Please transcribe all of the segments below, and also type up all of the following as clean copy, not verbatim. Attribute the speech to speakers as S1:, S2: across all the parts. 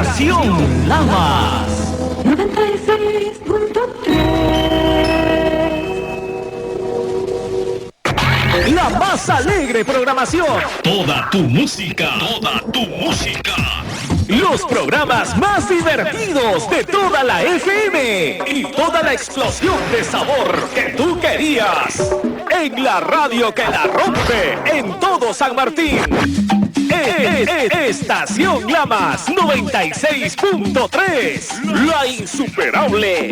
S1: Estación Lamas 96.3. La más alegre programación.
S2: Toda tu música.
S1: Los programas más divertidos de toda la FM y toda la explosión de sabor que tú querías. En la radio que la rompe en todo San Martín. Estación Lamas 96.3. La insuperable.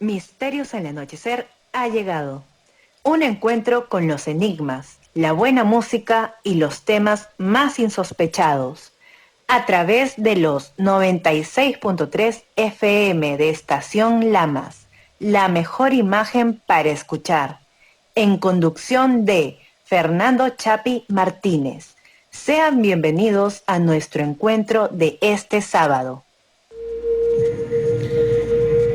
S3: Misterios al anochecer ha llegado. Un encuentro con los enigmas, la buena música y los temas más insospechados. A través de los 96.3 FM de Estación Lamas. La mejor imagen para escuchar. En conducción de Fernando Chapi Martínez. Sean bienvenidos a nuestro encuentro de este sábado.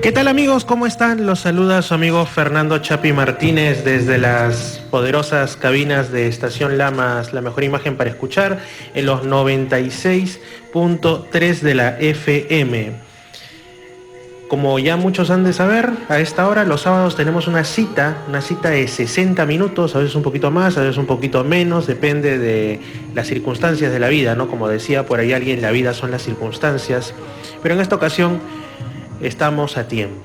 S4: ¿Qué tal, amigos? ¿Cómo están? Los saluda su amigo Fernando Chapi Martínez desde las poderosas cabinas de Estación Lamas, la mejor imagen para escuchar, en los 96.3 de la FM. Como ya muchos han de saber, a esta hora los sábados tenemos una cita de 60 minutos, a veces un poquito más, a veces un poquito menos, depende de las circunstancias de la vida, ¿no? Como decía por ahí alguien, la vida son las circunstancias, pero en esta ocasión estamos a tiempo.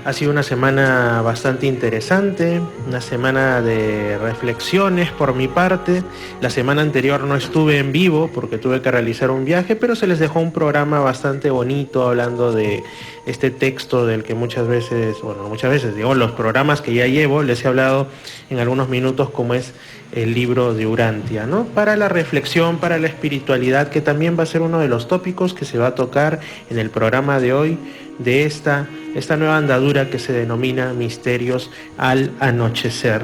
S4: Ha sido una semana bastante interesante, una semana de reflexiones por mi parte. La semana anterior no estuve en vivo porque tuve que realizar un viaje, pero se les dejó un programa bastante bonito hablando de este texto del que muchas veces, digo, los programas que ya llevo, les he hablado en algunos minutos, como es el libro de Urantia, ¿no? Para la reflexión, para la espiritualidad, que también va a ser uno de los tópicos que se va a tocar en el programa de hoy, de esta nueva andadura que se denomina Misterios al Anochecer.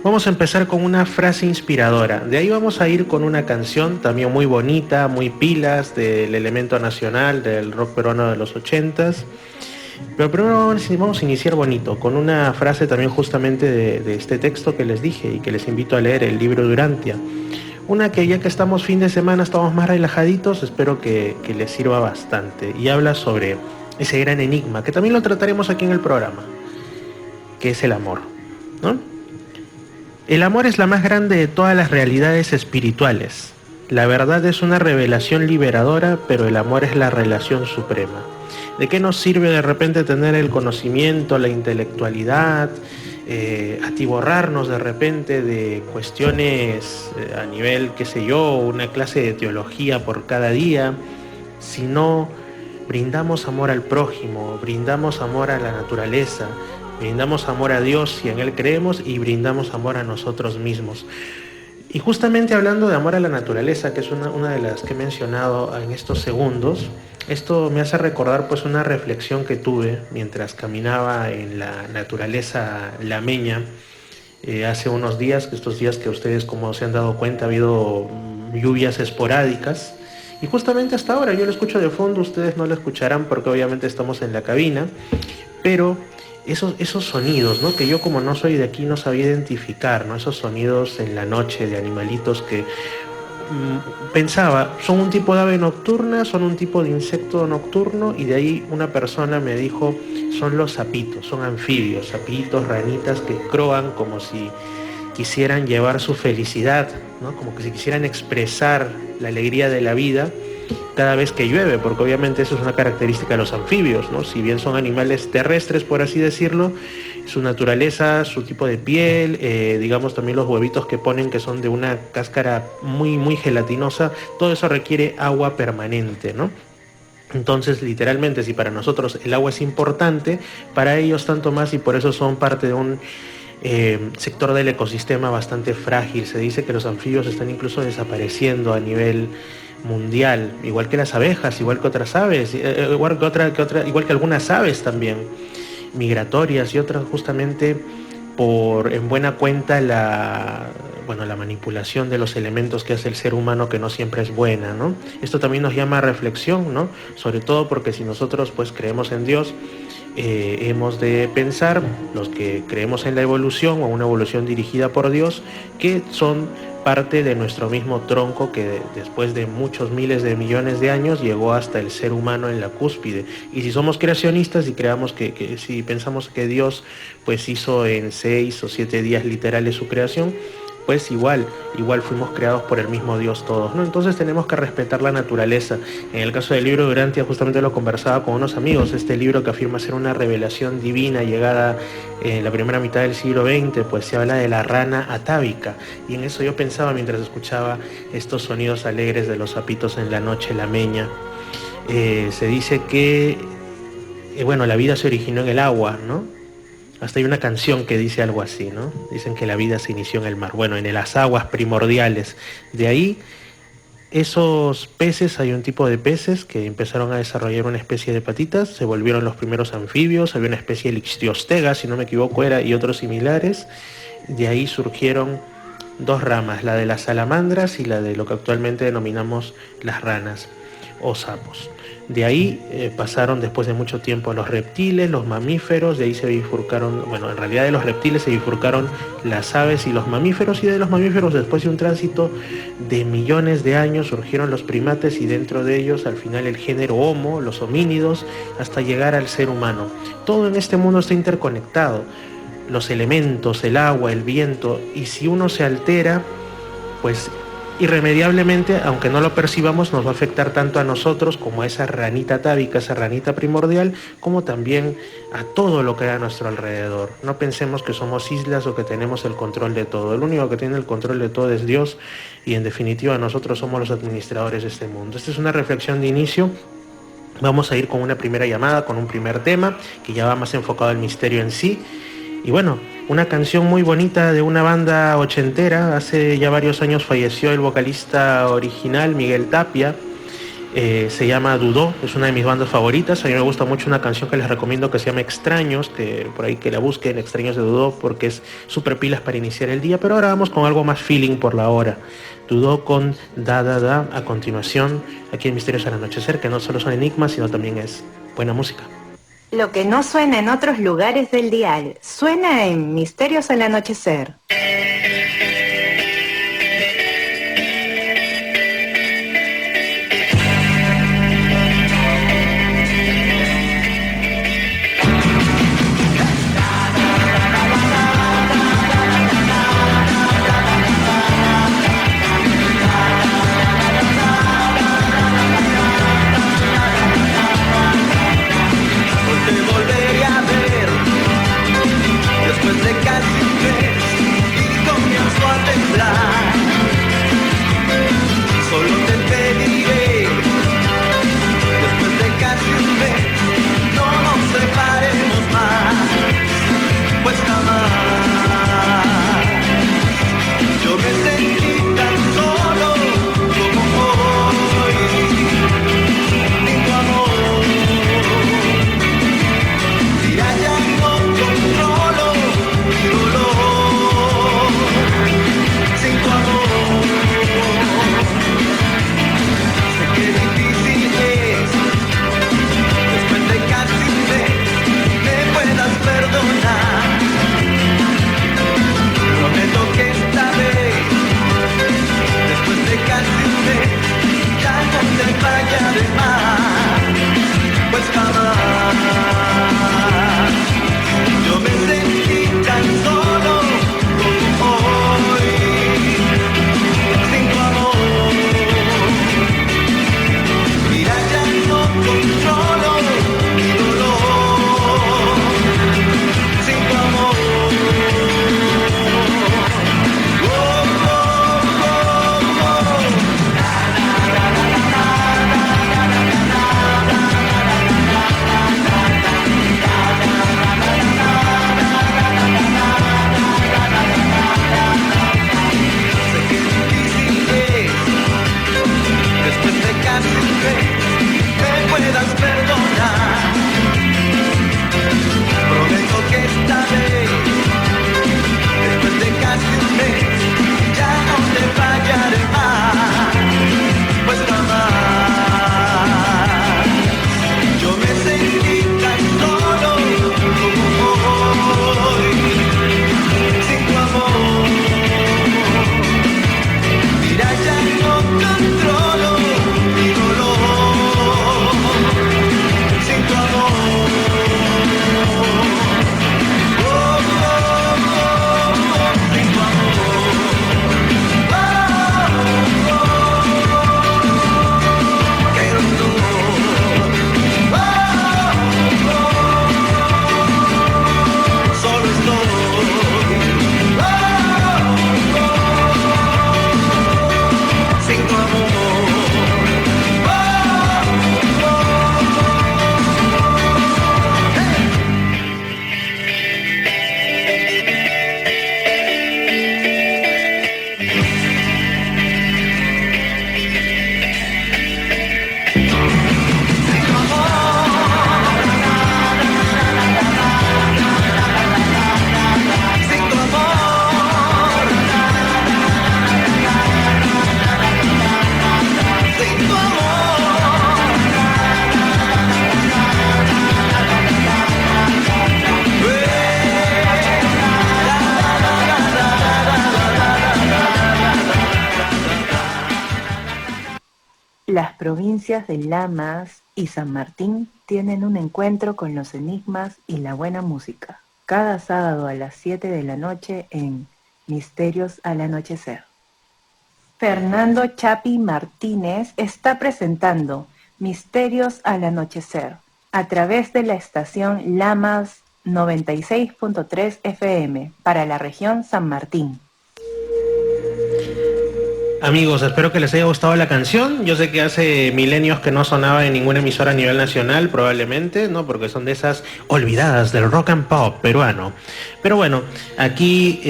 S4: Vamos a empezar con una frase inspiradora, de ahí vamos a ir con una canción también muy bonita, muy pilas, del elemento nacional, del rock peruano de los 80s. Pero primero vamos a iniciar bonito, con una frase también justamente de este texto que les dije y que les invito a leer, el libro de Urantia. Una que ya que estamos fin de semana, estamos más relajaditos, espero que les sirva bastante. Y habla sobre ese gran enigma, que también lo trataremos aquí en el programa, que es el amor, ¿no? El amor es la más grande de todas las realidades espirituales. La verdad es una revelación liberadora, pero el amor es la relación suprema. ¿De qué nos sirve de repente tener el conocimiento, la intelectualidad, atiborrarnos de repente de cuestiones a nivel, qué sé yo, una clase de teología por cada día, si no brindamos amor al prójimo, brindamos amor a la naturaleza, brindamos amor a Dios si en Él creemos y brindamos amor a nosotros mismos? Y justamente hablando de amor a la naturaleza, que es una de las que he mencionado en estos segundos, esto me hace recordar pues una reflexión que tuve mientras caminaba en la naturaleza lameña hace unos días, estos días que ustedes, como se han dado cuenta, ha habido lluvias esporádicas, y justamente hasta ahora yo lo escucho de fondo, ustedes no lo escucharán porque obviamente estamos en la cabina, pero esos sonidos, ¿no? Que yo, como no soy de aquí, no sabía identificar, ¿no? Esos sonidos en la noche de animalitos que pensaba, son un tipo de ave nocturna, son un tipo de insecto nocturno, y de ahí una persona me dijo, son los sapitos, son anfibios, sapitos, ranitas que croan como si quisieran llevar su felicidad, ¿no? Como que si quisieran expresar la alegría de la vida cada vez que llueve, porque obviamente eso es una característica de los anfibios, ¿no? Si bien son animales terrestres, por así decirlo, su naturaleza, su tipo de piel, digamos también los huevitos que ponen, que son de una cáscara muy, muy gelatinosa, todo eso requiere agua permanente, ¿no? Entonces, literalmente, si para nosotros el agua es importante, para ellos tanto más, y por eso son parte de un sector del ecosistema bastante frágil. Se dice que los anfibios están incluso desapareciendo a nivel mundial, igual que las abejas, igual que otras aves, igual que algunas aves también migratorias, y otras justamente por en buena cuenta la manipulación de los elementos que hace el ser humano, que no siempre es buena, ¿no? Esto también nos llama a reflexión, ¿no? Sobre todo porque si nosotros pues creemos en Dios, hemos de pensar, los que creemos en la evolución o una evolución dirigida por Dios, que son parte de nuestro mismo tronco que después de muchos miles de millones de años llegó hasta el ser humano en la cúspide. Y si somos creacionistas y creamos que si pensamos que Dios pues hizo en 6 o 7 días literales su creación, pues igual fuimos creados por el mismo Dios todos, ¿no? Entonces tenemos que respetar la naturaleza. En el caso del libro de Urantia, justamente lo conversaba con unos amigos, este libro que afirma ser una revelación divina llegada en la primera mitad del siglo XX, pues se habla de la rana atávica, y en eso yo pensaba mientras escuchaba estos sonidos alegres de los sapitos en la noche lameña. Se dice que, bueno, la vida se originó en el agua, ¿no? Hasta hay una canción que dice algo así, ¿no? Dicen que la vida se inició en el mar, bueno, en las aguas primordiales. De ahí, esos peces, hay un tipo de peces que empezaron a desarrollar una especie de patitas, se volvieron los primeros anfibios, había una especie de Lichtiostega, si no me equivoco era, y otros similares. De ahí surgieron dos ramas, la de las salamandras y la de lo que actualmente denominamos las ranas o sapos. De ahí pasaron después de mucho tiempo los reptiles, los mamíferos, de ahí se bifurcaron, bueno, en realidad de los reptiles se bifurcaron las aves y los mamíferos, y de los mamíferos después de un tránsito de millones de años surgieron los primates, y dentro de ellos al final el género Homo, los homínidos, hasta llegar al ser humano. Todo en este mundo está interconectado, los elementos, el agua, el viento, y si uno se altera, pues irremediablemente, aunque no lo percibamos, nos va a afectar tanto a nosotros como a esa ranita atávica, esa ranita primordial, como también a todo lo que hay a nuestro alrededor. No pensemos que somos islas o que tenemos el control de todo. El único que tiene el control de todo es Dios, y en definitiva nosotros somos los administradores de este mundo. Esta es una reflexión de inicio. Vamos a ir con una primera llamada, con un primer tema que ya va más enfocado al misterio en sí. Y bueno, una canción muy bonita de una banda ochentera. Hace ya varios años falleció el vocalista original, Miguel Tapia. Se llama Dudó, es una de mis bandas favoritas. A mí me gusta mucho una canción que les recomiendo que se llama Extraños, que por ahí que la busquen, Extraños de Dudó, porque es súper pilas para iniciar el día. Pero ahora vamos con algo más feeling por la hora. Dudó con Da Da Da a continuación, aquí en Misterios al Anochecer, que no solo son enigmas, sino también es buena música.
S3: Lo que no suena en otros lugares del dial, suena en Misterios al Anochecer.
S5: Después de casi un mes
S3: las provincias de Lamas y San Martín tienen un encuentro con los enigmas y la buena música, cada sábado a las 7 de la noche en Misterios al Anochecer. Fernando Chapi Martínez está presentando Misterios al Anochecer a través de la estación Lamas 96.3 FM para la región San Martín.
S4: Amigos, espero que les haya gustado la canción. Yo sé que hace milenios que no sonaba en ninguna emisora a nivel nacional, probablemente, ¿no? Porque son de esas olvidadas del rock and pop peruano. Pero bueno, aquí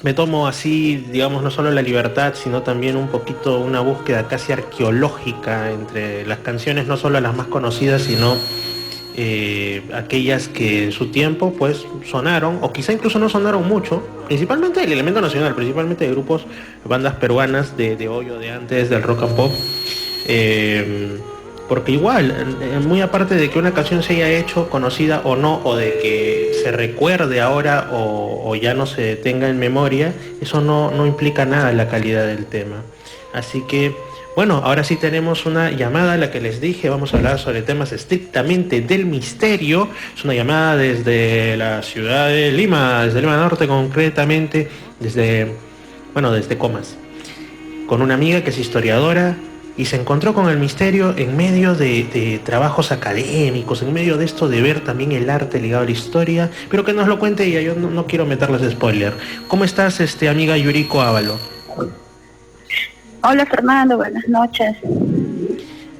S4: me tomo así, digamos, no solo la libertad, sino también un poquito una búsqueda casi arqueológica entre las canciones, no solo las más conocidas, sino aquellas que en su tiempo pues sonaron, o quizá incluso no sonaron mucho, principalmente el elemento nacional, principalmente de grupos, bandas peruanas de hoy o de antes del rock and pop, porque igual, muy aparte de que una canción se haya hecho conocida o no, o de que se recuerde ahora o ya no se tenga en memoria, eso no implica nada en la calidad del tema. Así que bueno, ahora sí tenemos una llamada, la que les dije, vamos a hablar sobre temas estrictamente del misterio. Es una llamada desde la ciudad de Lima, desde Lima Norte concretamente, desde Comas, con una amiga que es historiadora y se encontró con el misterio en medio de trabajos académicos, en medio de esto de ver también el arte ligado a la historia, pero que nos lo cuente ella, yo no quiero meterles spoiler. ¿Cómo estás, amiga Yuriko Ávalo?
S5: Hola Fernando, buenas noches.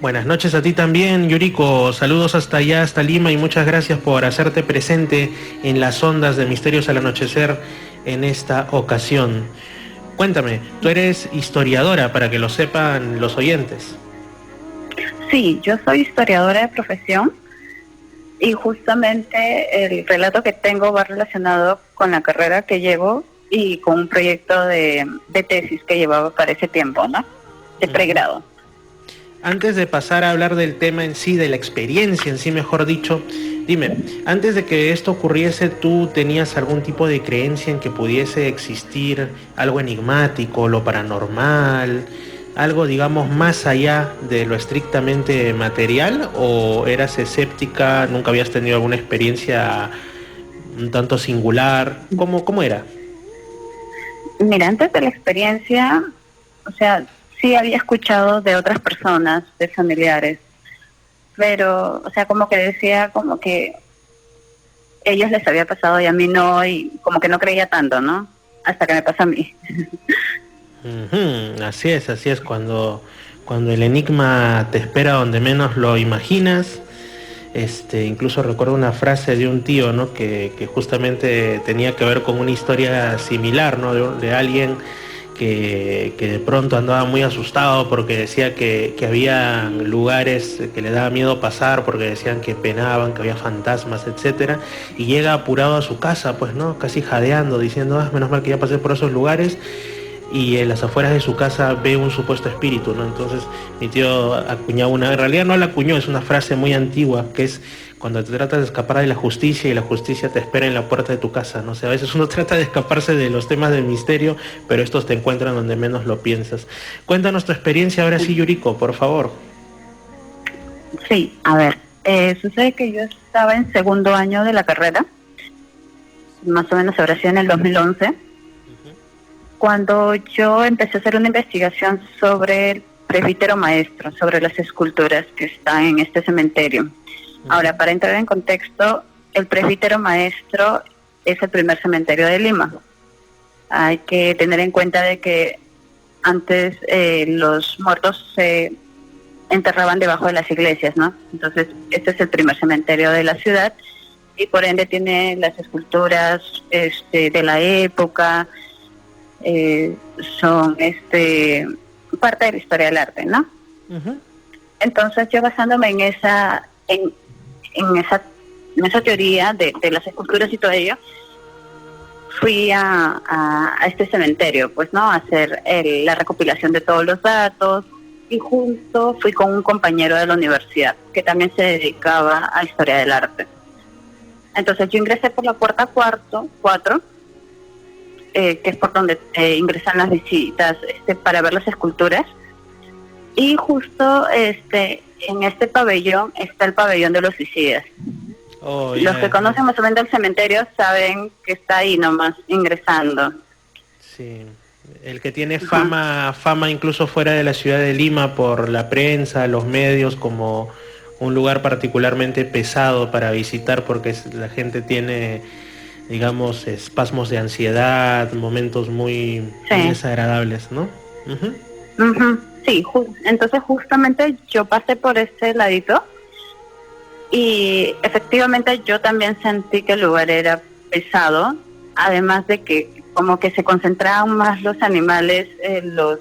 S4: Buenas noches a ti también, Yuriko. Saludos hasta allá, hasta Lima, y muchas gracias por hacerte presente en las ondas de Misterios al Anochecer en esta ocasión. Cuéntame, tú eres historiadora, para que lo sepan los oyentes.
S5: Sí, yo soy historiadora de profesión y justamente el relato que tengo va relacionado con la carrera que llevo y con un proyecto de tesis que llevaba para ese tiempo, ¿no? De pregrado.
S4: Antes de pasar a hablar del tema en sí, de la experiencia en sí, mejor dicho, dime, antes de que esto ocurriese, ¿tú tenías algún tipo de creencia en que pudiese existir algo enigmático, lo paranormal, algo, digamos, más allá de lo estrictamente material? ¿O eras escéptica, nunca habías tenido alguna experiencia un tanto singular? ¿Cómo era?
S5: Mira, antes de la experiencia, o sea, sí había escuchado de otras personas, de familiares, pero, o sea, como que decía como que ellos les había pasado y a mí no, y como que no creía tanto, ¿no? Hasta que me pasa a mí.
S4: Así es, cuando el enigma te espera donde menos lo imaginas. Incluso recuerdo una frase de un tío, ¿no? que justamente tenía que ver con una historia similar, ¿no? de alguien que de pronto andaba muy asustado porque decía que había lugares que le daba miedo pasar porque decían que penaban, que había fantasmas, etcétera, y llega apurado a su casa, pues, ¿no? Casi jadeando, diciendo, menos mal que ya pasé por esos lugares. Y en las afueras de su casa ve un supuesto espíritu, ¿no? Entonces mi tío acuñaba en realidad no la acuñó, es una frase muy antigua, que es cuando te tratas de escapar de la justicia y la justicia te espera en la puerta de tu casa, ¿no? O sea, a veces uno trata de escaparse de los temas del misterio, pero estos te encuentran donde menos lo piensas. Cuéntanos tu experiencia ahora sí, Yuriko, por favor.
S5: Sí, a ver, sucede que yo estaba en segundo año de la carrera, más o menos habrá sido en el 2011, cuando yo empecé a hacer una investigación sobre el presbítero maestro, sobre las esculturas que están en este cementerio. Ahora, para entrar en contexto, el presbítero maestro es el primer cementerio de Lima. Hay que tener en cuenta de que antes los muertos se enterraban debajo de las iglesias, ¿no? Entonces, este es el primer cementerio de la ciudad y por ende tiene las esculturas de la época. Son parte de la historia del arte, ¿no? Entonces yo basándome en esa teoría de las esculturas y todo ello, fui a este cementerio, pues, ¿no? A hacer la recopilación de todos los datos, y justo fui con un compañero de la universidad que también se dedicaba a historia del arte. Entonces yo ingresé por la puerta 4, que es por donde ingresan las visitas para ver las esculturas, Y justo en este pabellón está el pabellón de los suicidas.
S4: Oh,
S5: Los que conocen más o menos el cementerio saben que está ahí nomás ingresando.
S4: Sí, el que tiene fama incluso fuera de la ciudad de Lima por la prensa, los medios, como un lugar particularmente pesado para visitar porque la gente tiene, digamos, espasmos de ansiedad, momentos muy desagradables, ¿no?
S5: Sí, entonces justamente yo pasé por ese ladito y efectivamente yo también sentí que el lugar era pesado, además de que como que se concentraban más los animales, los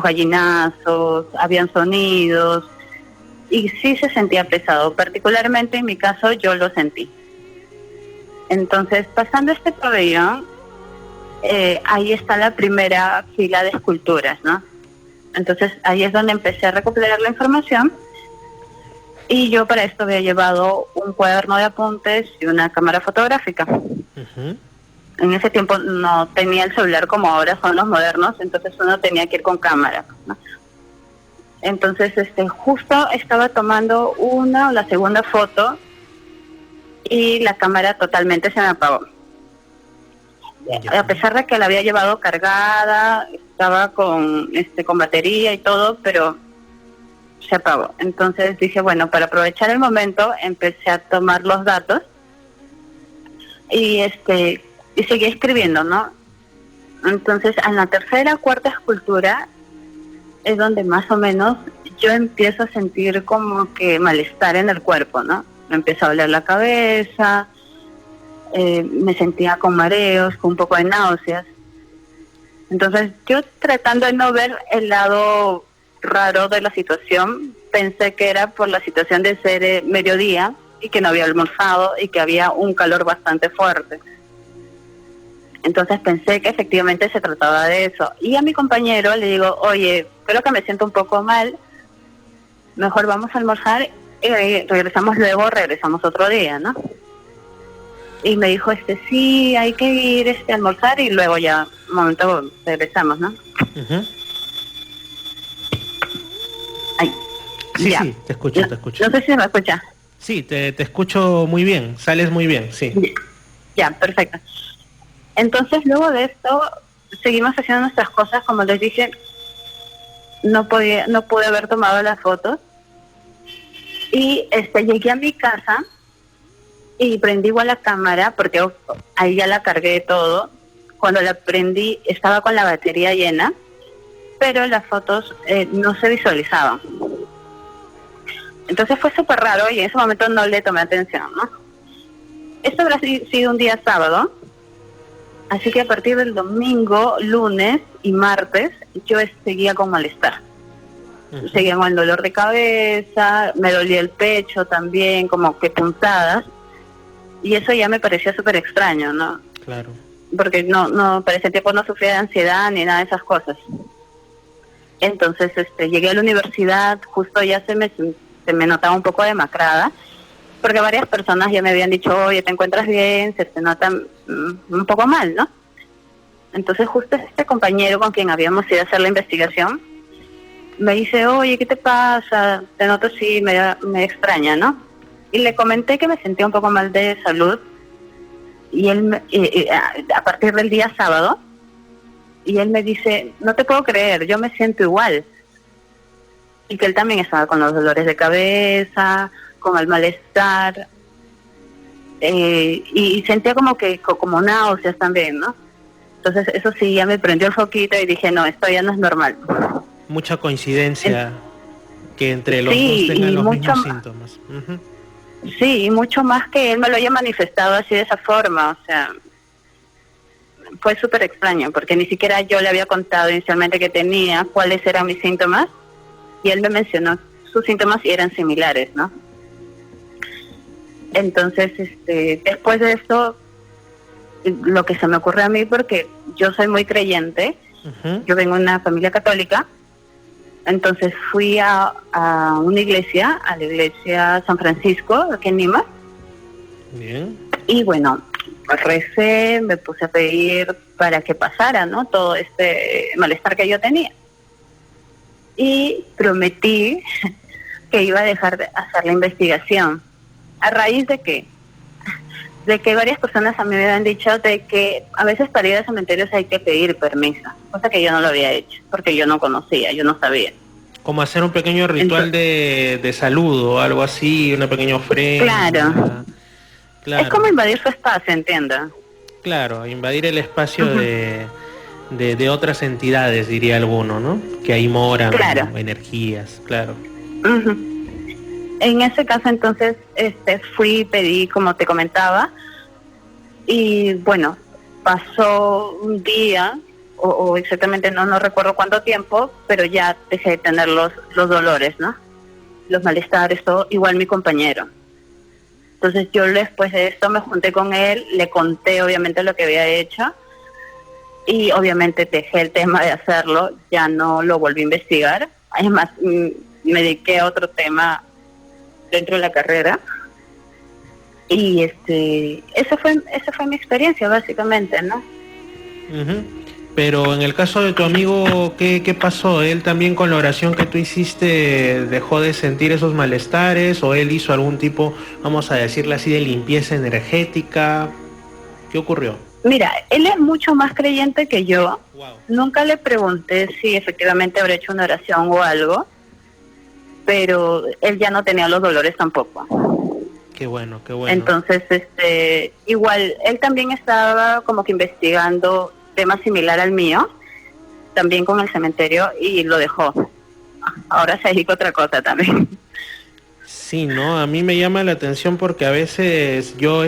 S5: gallinazos, habían sonidos y sí se sentía pesado, particularmente en mi caso yo lo sentí. Entonces pasando este pabellón, ahí está la primera fila de esculturas, ¿no? Entonces ahí es donde empecé a recopilar la información y yo para esto había llevado un cuaderno de apuntes y una cámara fotográfica. En ese tiempo no tenía el celular como ahora son los modernos, entonces uno tenía que ir con cámara, ¿no? Entonces justo estaba tomando una o la segunda foto y la cámara totalmente se me apagó. A pesar de que la había llevado cargada, estaba con batería y todo, pero se apagó. Entonces dije, bueno, para aprovechar el momento, empecé a tomar los datos y seguí escribiendo, ¿no? Entonces, en la tercera, cuarta escultura es donde más o menos yo empiezo a sentir como que malestar en el cuerpo, ¿no? Me empieza a doler la cabeza, me sentía con mareos, con un poco de náuseas. Entonces yo, tratando de no ver el lado raro de la situación, pensé que era por la situación de ser mediodía y que no había almorzado y que había un calor bastante fuerte. Entonces pensé que efectivamente se trataba de eso. Y a mi compañero le digo, oye, creo que me siento un poco mal, mejor vamos a almorzar y regresamos otro día, ¿no? Y me dijo, sí, hay que ir a almorzar y luego ya, un momento, regresamos, ¿no? Ay,
S4: sí,
S5: ya.
S4: Sí, te escucho.
S5: No sé si me escucha.
S4: Sí, te escucho muy bien, sales muy bien, sí.
S5: Ya, perfecto. Entonces, luego de esto, seguimos haciendo nuestras cosas, como les dije, no pude haber tomado las fotos. Y llegué a mi casa y prendí igual la cámara, porque ahí ya la cargué todo. Cuando la prendí estaba con la batería llena, pero las fotos no se visualizaban. Entonces fue súper raro y en ese momento no le tomé atención, ¿no? Esto habrá sido un día sábado, así que a partir del domingo, lunes y martes yo seguía con malestar. Seguía con el dolor de cabeza, me dolía el pecho también, como que puntadas. Y eso ya me parecía súper extraño, ¿no?
S4: Claro.
S5: Porque no para ese tiempo no sufría de ansiedad ni nada de esas cosas. Entonces llegué a la universidad, justo ya se me notaba un poco demacrada, porque varias personas ya me habían dicho, oye, ¿te encuentras bien? Se te nota un poco mal, ¿no? Entonces justo este compañero con quien habíamos ido a hacer la investigación me dice, oye, ¿qué te pasa? Te noto así, me extraña, ¿no? Y le comenté que me sentía un poco mal de salud, y él, a partir del día sábado, y él me dice, no te puedo creer, yo me siento igual. Y que él también estaba con los dolores de cabeza, con el malestar, y sentía como náuseas también, ¿no? Entonces eso sí, ya me prendió el foquito y dije, no, esto ya no es normal.
S4: Mucha coincidencia que entre los dos tengan los mismos síntomas.
S5: Sí, y mucho más que él me lo haya manifestado así de esa forma, o sea, fue súper extraño, porque ni siquiera yo le había contado inicialmente que tenía, cuáles eran mis síntomas, y él me mencionó sus síntomas y eran similares, ¿no? Entonces, después de esto, lo que se me ocurre a mí, porque yo soy muy creyente, yo vengo de una familia católica, entonces fui a una iglesia, a la iglesia San Francisco, aquí en Lima.
S4: Bien.
S5: Y bueno, recé, me puse a pedir para que pasara, ¿no? Todo este malestar que yo tenía. y prometí que iba a dejar de hacer la investigación. ¿A raíz de qué? De que varias personas a mí me habían dicho de que a veces para ir a cementerios hay que pedir permiso, cosa que yo no lo había hecho, porque yo no conocía, yo no sabía.
S4: Como hacer un pequeño ritual de saludo, algo así, una pequeña ofrenda.
S5: Claro. Es como invadir su espacio, entiendo.
S4: Claro, invadir el espacio de otras entidades, diría alguno, ¿no? Que ahí moran,
S5: claro,
S4: energías, claro.
S5: En ese caso, entonces, fui, pedí, como te comentaba, y bueno, pasó un día, o exactamente no recuerdo cuánto tiempo, pero ya dejé de tener los dolores, ¿no? Los malestares, todo, igual mi compañero. Entonces yo después de esto me junté con él, le conté obviamente lo que había hecho, y obviamente dejé el tema de hacerlo, ya no lo volví a investigar. Además, me dediqué a otro tema dentro de la carrera, y esa fue mi experiencia básicamente, ¿no?
S4: Pero en el caso de tu amigo, ¿qué pasó? ¿Él también con la oración que tú hiciste dejó de sentir esos malestares, o él hizo algún tipo, vamos a decirle así, de limpieza energética? ¿Qué ocurrió?
S5: Mira, él es mucho más creyente que yo.
S4: Wow.
S5: Nunca le pregunté si efectivamente habrá hecho una oración o algo, pero él ya no tenía los dolores tampoco.
S4: Qué bueno, qué bueno.
S5: Entonces, igual, él también estaba como que investigando tema similar al mío, también con el cementerio, y lo dejó. Ahora se dedica a otra cosa también.
S4: Sí, ¿no? A mí me llama la atención porque a veces yo,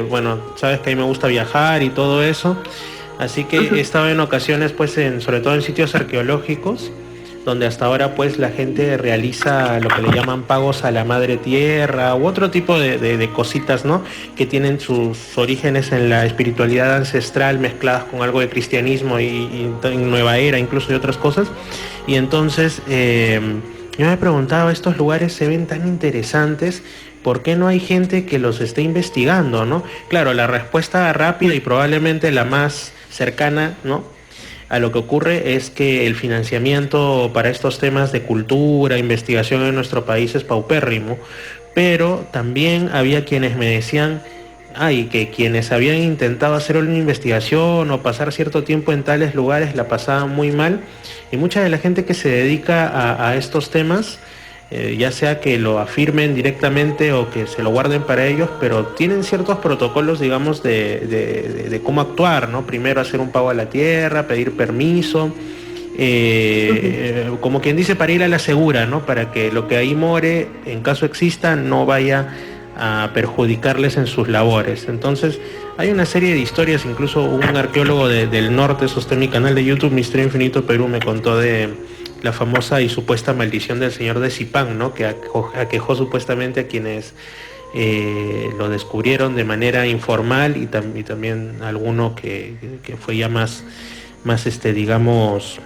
S4: bueno, sabes que a mí me gusta viajar y todo eso, así que he estado en ocasiones, pues, sobre todo en sitios arqueológicos, donde hasta ahora pues la gente realiza lo que le llaman pagos a la madre tierra u otro tipo de cositas, ¿no? Que tienen sus orígenes en la espiritualidad ancestral mezcladas con algo de cristianismo y en nueva era, incluso de otras cosas. Y entonces yo me preguntaba, estos lugares se ven tan interesantes, ¿por qué no hay gente que los esté investigando, no? Claro, la respuesta rápida y probablemente la más cercana, ¿no?, a lo que ocurre es que el financiamiento para estos temas de cultura, investigación en nuestro país es paupérrimo, pero también había quienes me decían, que quienes habían intentado hacer una investigación o pasar cierto tiempo en tales lugares la pasaban muy mal, y mucha de la gente que se dedica a estos temas, ya sea que lo afirmen directamente o que se lo guarden para ellos, pero tienen ciertos protocolos, digamos, de cómo actuar, ¿no? Primero hacer un pago a la tierra, pedir permiso, como quien dice, para ir a la segura, ¿no? Para que lo que ahí more, en caso exista, no vaya a perjudicarles en sus labores. Entonces, hay una serie de historias, incluso un arqueólogo del norte, eso está en mi canal de YouTube, Misterio Infinito Perú, me contó de la famosa y supuesta maldición del señor de Zipán, ¿no? Que aquejó supuestamente a quienes lo descubrieron de manera informal, y también alguno que fue ya más digamos,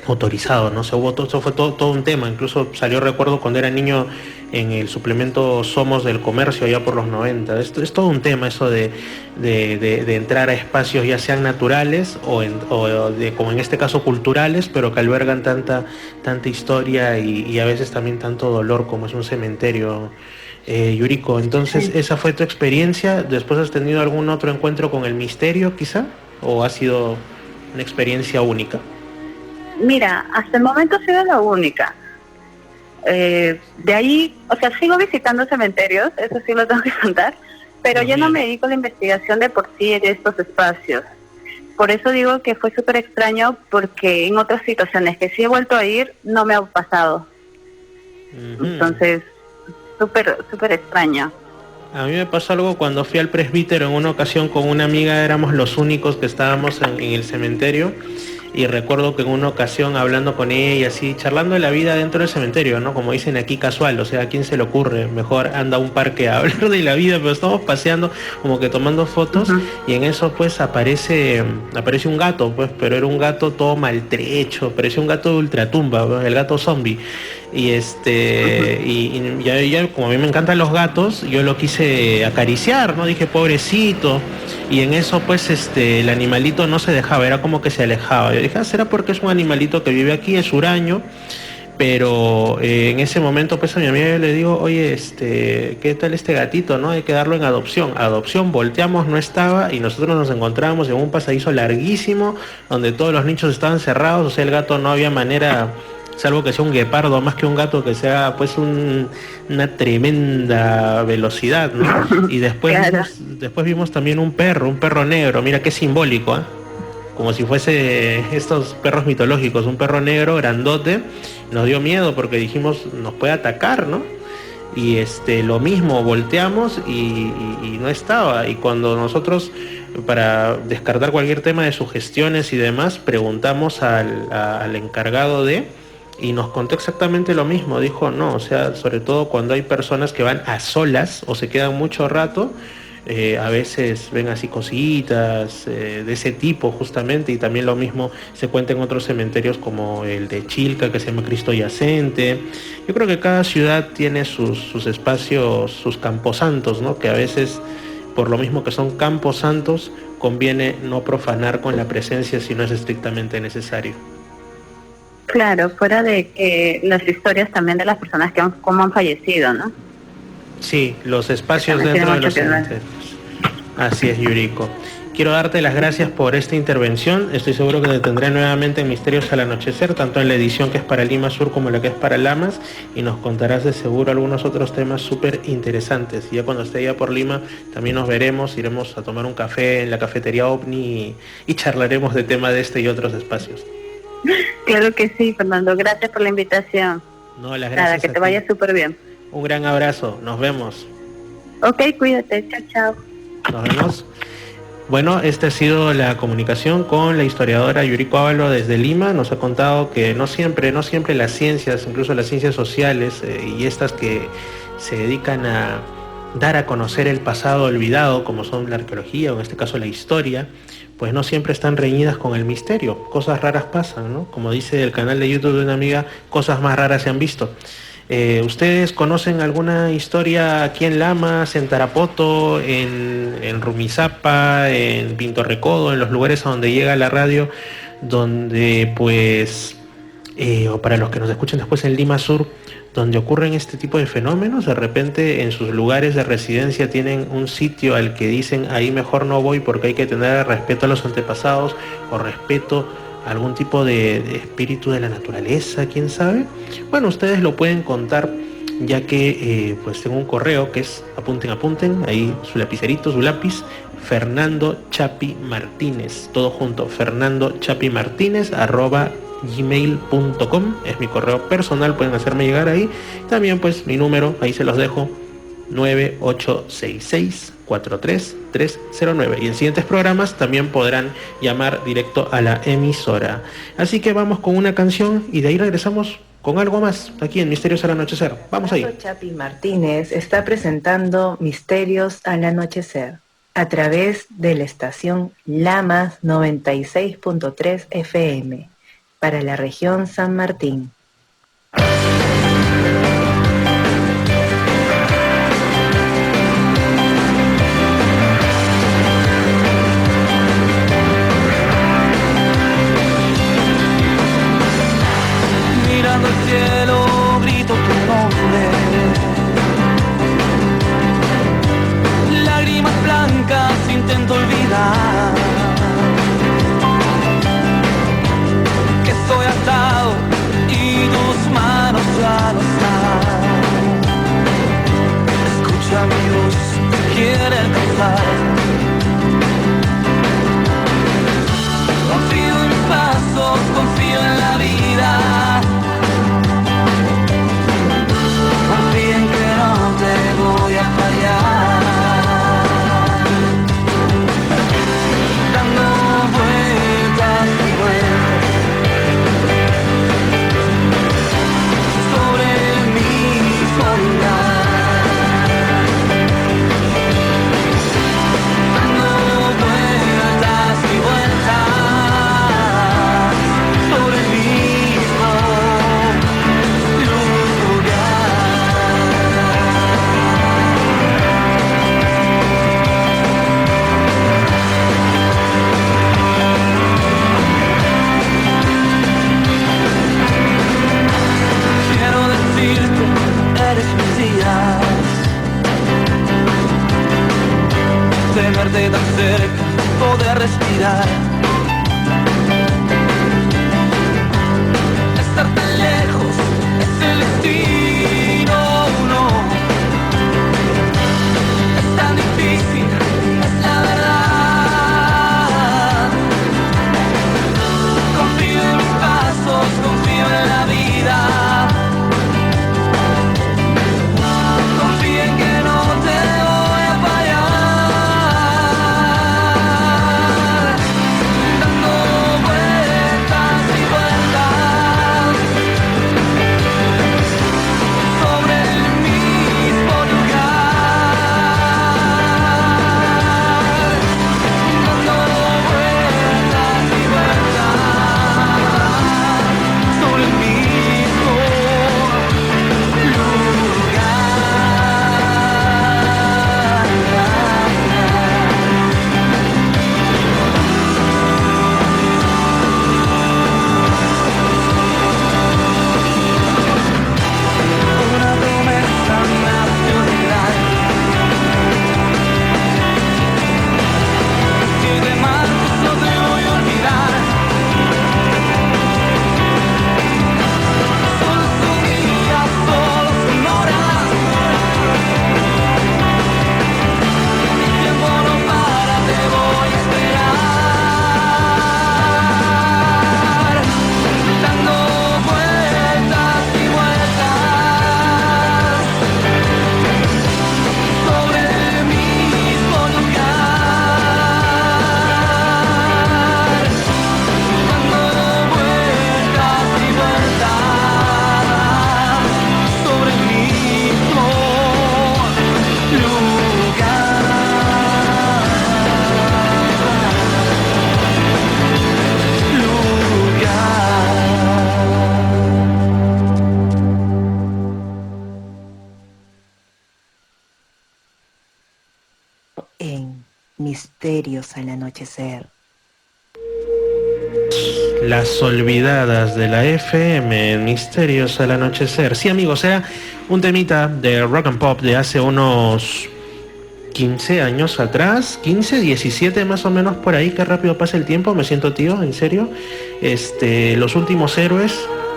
S4: autorizado, ¿no? Eso fue todo un tema. Incluso salió, recuerdo, cuando era niño, en el suplemento Somos del Comercio, allá por los 90. Esto es todo un tema, eso de entrar a espacios ya sean naturales o como en este caso culturales, pero que albergan tanta historia y a veces también tanto dolor como es un cementerio. Yuriko, entonces, sí. ¿Esa fue tu experiencia? ¿Después has tenido algún otro encuentro con el misterio, quizá? ¿O ha sido una experiencia única?
S5: Mira, hasta el momento ha sido la única. De ahí, o sea, sigo visitando cementerios, eso sí lo tengo que contar, pero yo no me dedico a la investigación de por sí de estos espacios. Por eso digo que fue súper extraño, porque en otras situaciones que sí he vuelto a ir, no me ha pasado. Entonces, súper extraño.
S4: A mí me pasó algo cuando fui al presbítero en una ocasión con una amiga, éramos los únicos que estábamos en el cementerio, y recuerdo que en una ocasión hablando con ella, así, charlando de la vida dentro del cementerio, ¿no? Como dicen aquí, casual, o sea, ¿a quién se le ocurre? Mejor anda a un parque a hablar de la vida, pero estamos paseando, como que tomando fotos, y en eso pues aparece un gato, pues, pero era un gato todo maltrecho, parecía un gato de ultratumba, pues, el gato zombie. Y ya como a mí me encantan los gatos, yo lo quise acariciar, ¿no? Dije, pobrecito. y en eso pues el animalito no se dejaba, era como que se alejaba. Yo dije, será porque es un animalito que vive aquí, es huraño. Pero en ese momento pues a mi amiga yo le digo, oye, ¿qué tal este gatito, no? Hay que darlo en adopción. Adopción, volteamos, no estaba, y nosotros nos encontrábamos en un pasadizo larguísimo donde todos los nichos estaban cerrados. O sea, el gato no había manera, salvo que sea un guepardo, más que un gato que sea pues una tremenda velocidad, ¿no? Y después,
S5: Claro.
S4: después vimos también un perro negro. Mira qué simbólico, ¿eh? Como si fuese estos perros mitológicos, un perro negro grandote. Nos dio miedo porque dijimos, nos puede atacar, ¿no? Y lo mismo, volteamos y no estaba. Y cuando nosotros, para descartar cualquier tema de sugestiones y demás, preguntamos al encargado y nos contó exactamente lo mismo. Dijo, no, o sea, sobre todo cuando hay personas que van a solas o se quedan mucho rato, a veces ven así cositas de ese tipo justamente, y también lo mismo se cuenta en otros cementerios como el de Chilca, que se llama Cristo Yacente. Yo creo que cada ciudad tiene sus espacios, sus camposantos, ¿no? Que a veces, por lo mismo que son camposantos, conviene no profanar con la presencia si no es estrictamente necesario.
S5: Claro, fuera de que las historias también de las personas que cómo han fallecido, ¿no?
S4: Sí, los espacios
S5: También
S4: dentro de
S5: tiene
S4: los
S5: mucho que ver.
S4: cementerios. Así es, Yuriko. Quiero darte las gracias por esta intervención. Estoy seguro que te tendré nuevamente en Misterios al Anochecer, tanto en la edición que es para Lima Sur como la que es para Lamas, y nos contarás de seguro algunos otros temas súper interesantes. Y ya cuando esté allá por Lima también nos veremos, iremos a tomar un café en la cafetería OVNI y charlaremos de tema de este y otros espacios.
S5: Claro que sí, Fernando. Gracias por la invitación.
S4: No, las gracias.
S5: Nada, que te vaya súper bien.
S4: Un gran abrazo. Nos vemos.
S5: Ok, cuídate. Chao, chao.
S4: Nos vemos. Bueno, esta ha sido la comunicación con la historiadora Yuriko Ábalos desde Lima. Nos ha contado que no siempre las ciencias, incluso las ciencias sociales y estas que se dedican a dar a conocer el pasado olvidado, como son la arqueología o en este caso la historia, pues no siempre están reñidas con el misterio. Cosas raras pasan, ¿no? Como dice el canal de YouTube de una amiga, cosas más raras se han visto. ¿Ustedes conocen alguna historia aquí en Lamas, en Tarapoto, en Rumizápa, en Pinto Recodo, en los lugares a donde llega la radio, donde pues, o para los que nos escuchan después en Lima Sur, donde ocurren este tipo de fenómenos? De repente en sus lugares de residencia tienen un sitio al que dicen, ahí mejor no voy porque hay que tener respeto a los antepasados o respeto a algún tipo de espíritu de la naturaleza, quién sabe. Bueno, ustedes lo pueden contar, ya que pues tengo un correo que es, apunten, ahí su lapicerito, su lápiz, Fernando Chapi Martínez, todo junto, Fernando Chapi Martínez @gmail.com, es mi correo personal, pueden hacerme llegar ahí. También pues mi número, ahí se los dejo, 9866-43309, y en siguientes programas también podrán llamar directo a la emisora. Así que vamos con una canción y de ahí regresamos con algo más aquí en Misterios al Anochecer. Vamos ahí.
S3: Chapi Martínez está presentando Misterios al Anochecer a través de la estación Lamas 96.3 FM para la región San Martín.
S6: Mirando el cielo, grito tu nombre. Lágrimas blancas intento olvidar que estoy atado y tan cerca, poder respirar. Estar tan lejos es el destino, no. Es tan difícil, es la verdad. Confío en mis pasos, confío en la vida. Confío en que no te voy a fallar. Dando vueltas y vueltas sobre el mismo lugar. Dando vueltas y vueltas sobre el mismo una promesa nacional. 7 de marzo no te voy a olvidar. Solo son días, solo son horas. Mi tiempo no para, te voy a esperar. Dando vueltas y vueltas sobre el mismo lugar. Dando vueltas y vueltas sobre el mismo
S3: En Misterios al Anochecer.
S4: Las olvidadas de la FM, Misterios al Anochecer. Sí, amigos, era un temita de rock and pop de hace unos 15 años atrás, 15, 17 más o menos por ahí. Qué rápido pasa el tiempo, me siento tío, en serio. Los Últimos Héroes,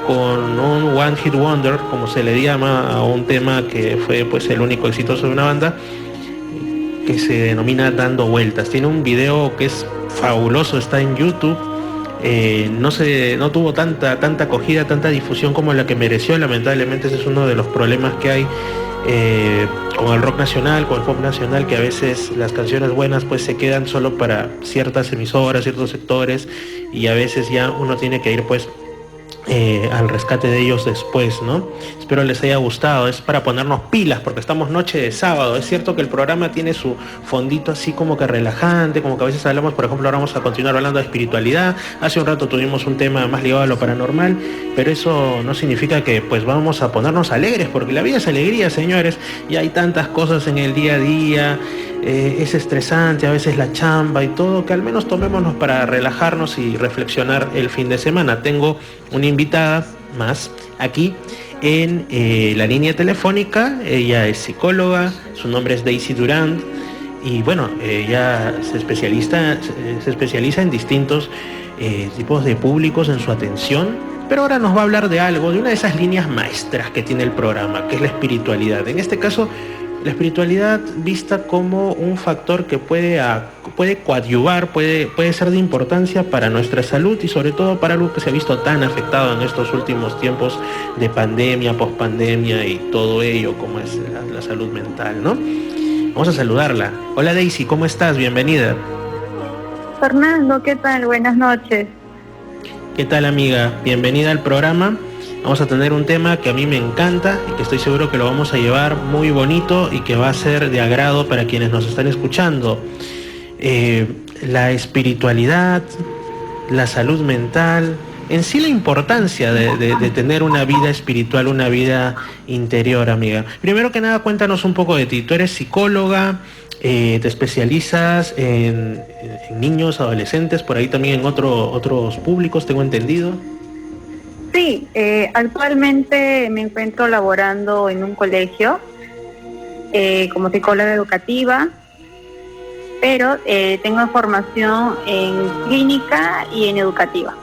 S4: con un One Hit Wonder, como se le llama a un tema que fue pues el único exitoso de una banda, que se denomina Dando Vueltas. Tiene un video que es fabuloso, está en YouTube. No tuvo tanta acogida, tanta difusión como la que mereció. Lamentablemente ese es uno de los problemas que hay con el rock nacional, con el pop nacional, que a veces las canciones buenas pues se quedan solo para ciertas emisoras, ciertos sectores, y a veces ya uno tiene que ir pues al rescate de ellos después, ¿no? Espero les haya gustado. Es para ponernos pilas porque estamos noche de sábado. Es cierto que el programa tiene su fondito así como que relajante, como que a veces hablamos, por ejemplo, ahora vamos a continuar hablando de espiritualidad. Hace un rato tuvimos un tema más ligado a lo paranormal, pero eso no significa que pues vamos a ponernos alegres, porque la vida es alegría, señores, y hay tantas cosas en el día a día. Es estresante a veces la chamba y todo, que al menos tomémonos para relajarnos y reflexionar el fin de semana. Tengo una invitada más aquí en la línea telefónica. Ella es psicóloga, su nombre es Daisy Durand, y bueno, ella se especializa en distintos tipos de públicos en su atención, pero ahora nos va a hablar de algo, de una de esas líneas maestras que tiene el programa, que es la espiritualidad. En este caso, la espiritualidad vista como un factor que puede coadyuvar, puede ser de importancia para nuestra salud, y sobre todo para algo que se ha visto tan afectado en estos últimos tiempos de pandemia, pospandemia y todo ello, como es la salud mental, ¿no? Vamos a saludarla. Hola Daisy, ¿cómo estás? Bienvenida.
S5: Fernando, ¿qué tal? Buenas noches.
S4: ¿Qué tal, amiga? Bienvenida al programa. Vamos a tener un tema que a mí me encanta y que estoy seguro que lo vamos a llevar muy bonito y que va a ser de agrado para quienes nos están escuchando. La espiritualidad, la salud mental, en sí la importancia de tener una vida espiritual, una vida interior, amiga. Primero que nada, cuéntanos un poco de ti. Tú eres psicóloga, te especializas en niños, adolescentes, por ahí también en otros públicos, tengo entendido.
S5: Sí, actualmente me encuentro laborando en un colegio como psicóloga educativa, pero tengo formación en clínica y en educativa,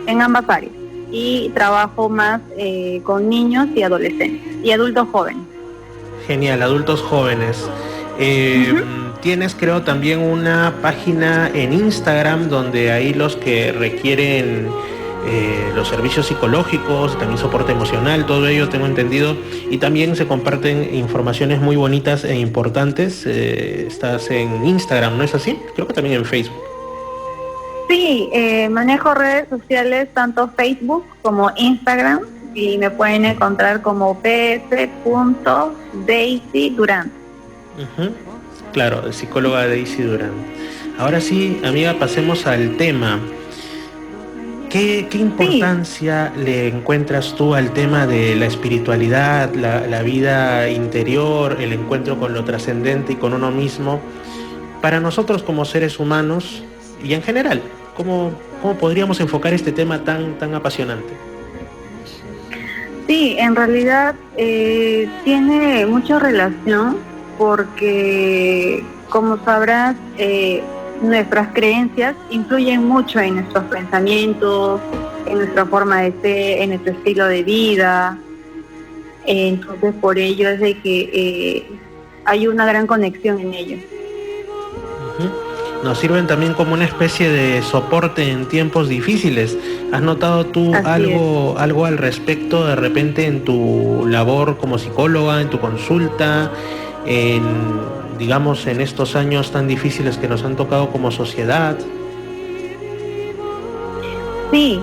S5: en ambas áreas. Y trabajo más con niños y adolescentes y adultos jóvenes.
S4: Genial, adultos jóvenes. Tienes, creo, también una página en Instagram donde ahí los que requieren los servicios psicológicos, también soporte emocional, todo ello tengo entendido, y también se comparten informaciones muy bonitas e importantes. Estás en Instagram, ¿no es así? Creo que también en Facebook.
S5: Sí, manejo redes sociales, tanto Facebook como Instagram, y me pueden encontrar como ps.Daisy Durán.
S4: Claro, psicóloga Daisy Durán. Ahora sí, amiga, pasemos al tema. ¿Qué importancia le encuentras tú al tema de la espiritualidad, la vida interior, el encuentro con lo trascendente y con uno mismo, para nosotros como seres humanos y en general? ¿Cómo podríamos enfocar este tema tan apasionante?
S5: Sí, en realidad tiene mucha relación porque, como sabrás, nuestras creencias influyen mucho en nuestros pensamientos, en nuestra forma de ser, en nuestro estilo de vida. Entonces, por ello es de que hay una gran conexión en ello.
S4: Nos sirven también como una especie de soporte en tiempos difíciles. ¿Has notado tú algo al respecto de repente en tu labor como psicóloga, en tu consulta, digamos, en estos años tan difíciles que nos han tocado como sociedad?
S5: Sí,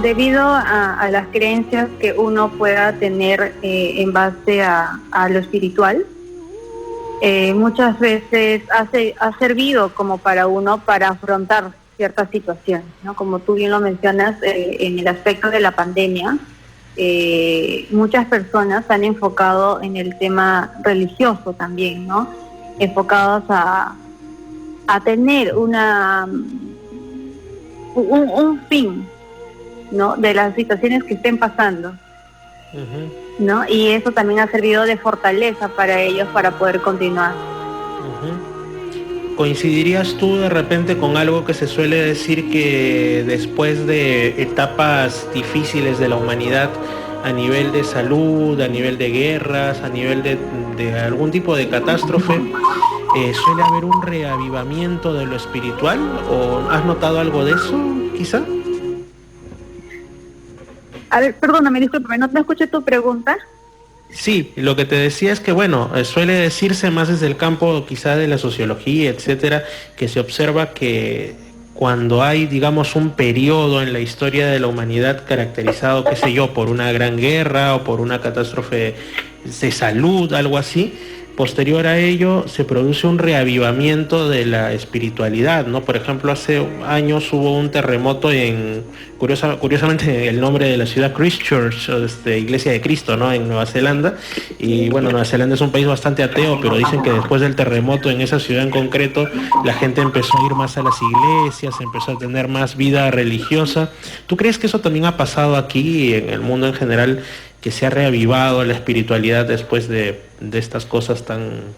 S5: debido a las creencias que uno pueda tener en base a lo espiritual, muchas veces ha servido como para uno para afrontar ciertas situaciones, ¿no? Como tú bien lo mencionas, en el aspecto de la pandemia, muchas personas se han enfocado en el tema religioso también, ¿no? Enfocados a tener un fin, ¿no? De las situaciones que estén pasando, ¿no? Y eso también ha servido de fortaleza para ellos para poder continuar.
S4: ¿Coincidirías tú de repente con algo que se suele decir, que después de etapas difíciles de la humanidad a nivel de salud, a nivel de guerras, a nivel de algún tipo de catástrofe, suele haber un reavivamiento de lo espiritual? ¿O has notado algo de eso, quizá?
S5: A ver, perdóname, discúlpame, no escuché tu pregunta.
S4: Sí, lo que te decía es que, bueno, suele decirse más desde el campo quizá de la sociología, etcétera, que se observa que cuando hay, digamos, un periodo en la historia de la humanidad caracterizado, qué sé yo, por una gran guerra o por una catástrofe de salud, algo así, posterior a ello se produce un reavivamiento de la espiritualidad, ¿no? Por ejemplo, hace años hubo un terremoto curiosamente el nombre de la ciudad, Christchurch, Iglesia de Cristo, ¿no? En Nueva Zelanda. Y bueno, Nueva Zelanda es un país bastante ateo, pero dicen que después del terremoto en esa ciudad en concreto, la gente empezó a ir más a las iglesias, empezó a tener más vida religiosa. ¿Tú crees que eso también ha pasado aquí en el mundo en general, que se ha reavivado la espiritualidad después de estas cosas tan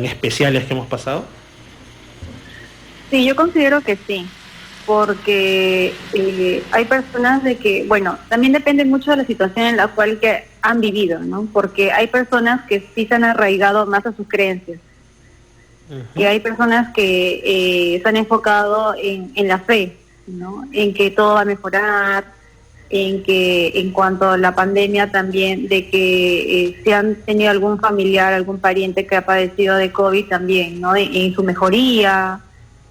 S4: especiales que hemos pasado?
S5: Sí, yo considero que sí, porque hay personas de que, bueno, también depende mucho de la situación en la cual que han vivido, ¿no? Porque hay personas que sí se han arraigado más a sus creencias, y hay personas que se han enfocado en la fe, ¿no? En que todo va a mejorar, en que en cuanto a la pandemia también, de que si han tenido algún familiar, algún pariente que ha padecido de COVID también, ¿no? En su mejoría,